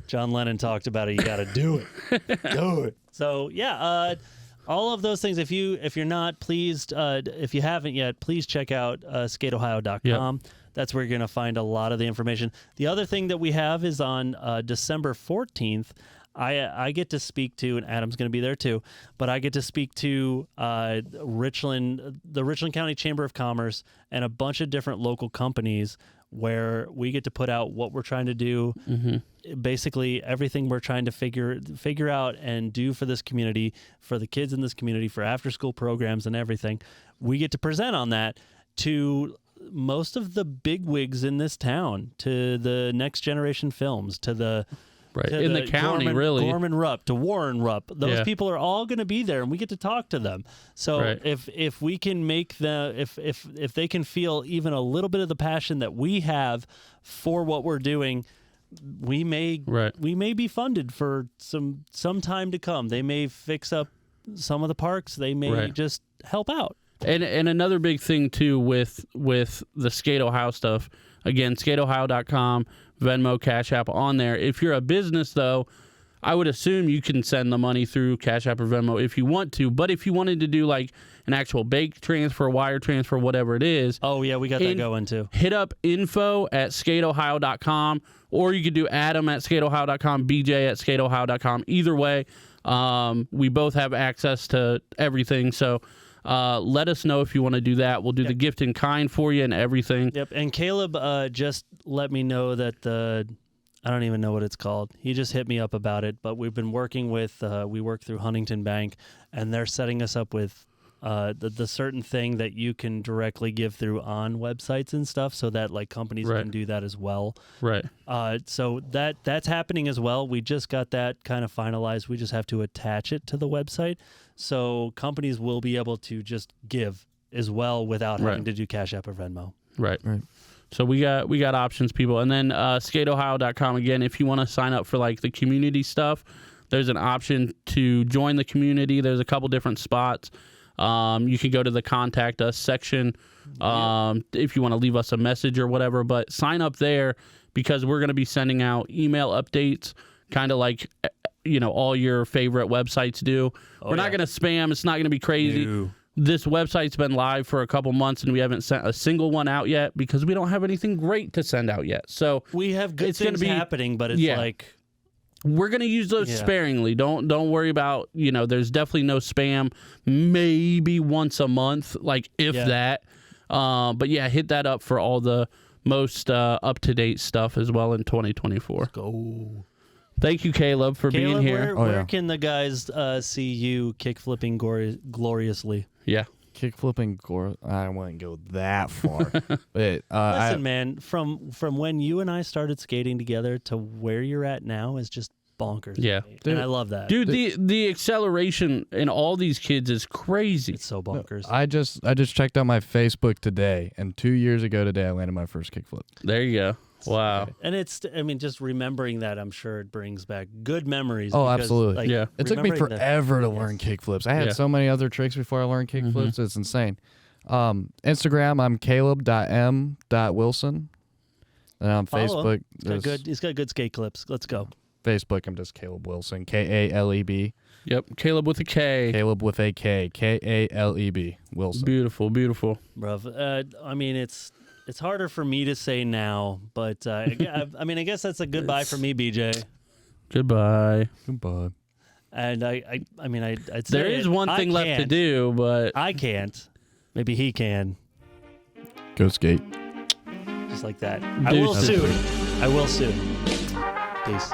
John Lennon talked about it. You got to do it. Do it. So yeah, all of those things. If you're not pleased, if you haven't yet, please check out skateohio.com. That's where you're going to find a lot of the information. The other thing that we have is on December 14th. I get to speak to, and Adam's going to be there too, but I get to speak to the Richland County Chamber of Commerce and a bunch of different local companies where we get to put out what we're trying to do, basically everything we're trying to figure out and do for this community, for the kids in this community, for after school programs and everything. We get to present on that to most of the bigwigs in this town, to the Next Generation Films, to the Right. to In the county, Gorman, really. Gorman Rupp, to Warren Rupp. Those Yeah. people are all going to be there, and we get to talk to them. So Right. if we can make if they can feel even a little bit of the passion that we have for what we're doing, we may be funded for some time to come. They may fix up some of the parks. They may just help out. And another big thing too with the Skate Ohio stuff. Again, skateohio.com, Venmo, Cashapp on there. If you're a business though, I would assume you can send the money through Cashapp or Venmo if you want to. But if you wanted to do like an actual bank transfer, wire transfer, whatever it is. Oh yeah, we got that going too. Hit up info@skateohio.com, or you could do Adam@skateohio.com, BJ at skateohio.com. Either way, we both have access to everything. So let us know if you want to do that. We'll do the gift in kind for you and everything. Yep. And Kaleb just let me know that I don't even know what it's called. He just hit me up about it. But we've been working with we work through Huntington Bank, and they're setting us up with the certain thing that you can directly give through on websites and stuff, so that like companies can do that as well. Right. So that's happening as well. We just got that kind of finalized. We just have to attach it to the website, so companies will be able to just give as well without having to do Cash App or Venmo. Right. So we got options, people. And then skateohio.com, again, if you want to sign up for like the community stuff, there's an option to join the community. There's a couple different spots. You can go to the contact us section if you want to leave us a message or whatever, but sign up there because we're going to be sending out email updates, kind of like all your favorite websites do. We're not going to spam. It's not going to be crazy. No. This website's been live for a couple months and we haven't sent a single one out yet because we don't have anything great to send out yet. So we have good it's things gonna be happening, but it's like we're going to use those sparingly. Don't worry about, there's definitely no spam, maybe once a month, like if that. But yeah, hit that up for all the most up-to-date stuff as well in 2024. Let's go. Thank you, Kaleb, for being here. Where can the guys see you kick-flipping gloriously? Yeah. Kick-flipping, I wouldn't go that far. But listen, man, from when you and I started skating together to where you're at now is just bonkers. Yeah. Dude, and I love that. Dude, the acceleration in all these kids is crazy. It's so bonkers. I just checked out my Facebook today, and 2 years ago today, I landed my first kickflip. There you go. Wow. And just remembering that, I'm sure it brings back good memories. Oh, because, absolutely. Yeah. It took me forever to learn kickflips. I had so many other tricks before I learned kickflips. It's insane. Instagram, I'm Kaleb.m.wilson. And on Facebook, he's got good skate clips. Let's go. Facebook, I'm just Kaleb Wilson. Kaleb. Yep. Kaleb with a K. Kaleb with a K. Kaleb. Wilson. Beautiful, beautiful. Bruv. It's harder for me to say now, but I guess that's a goodbye for me, BJ. Goodbye. Goodbye. And I'd say there is one thing left to do, but I can't. Maybe he can. Go skate. Just like that. I will soon. Peace.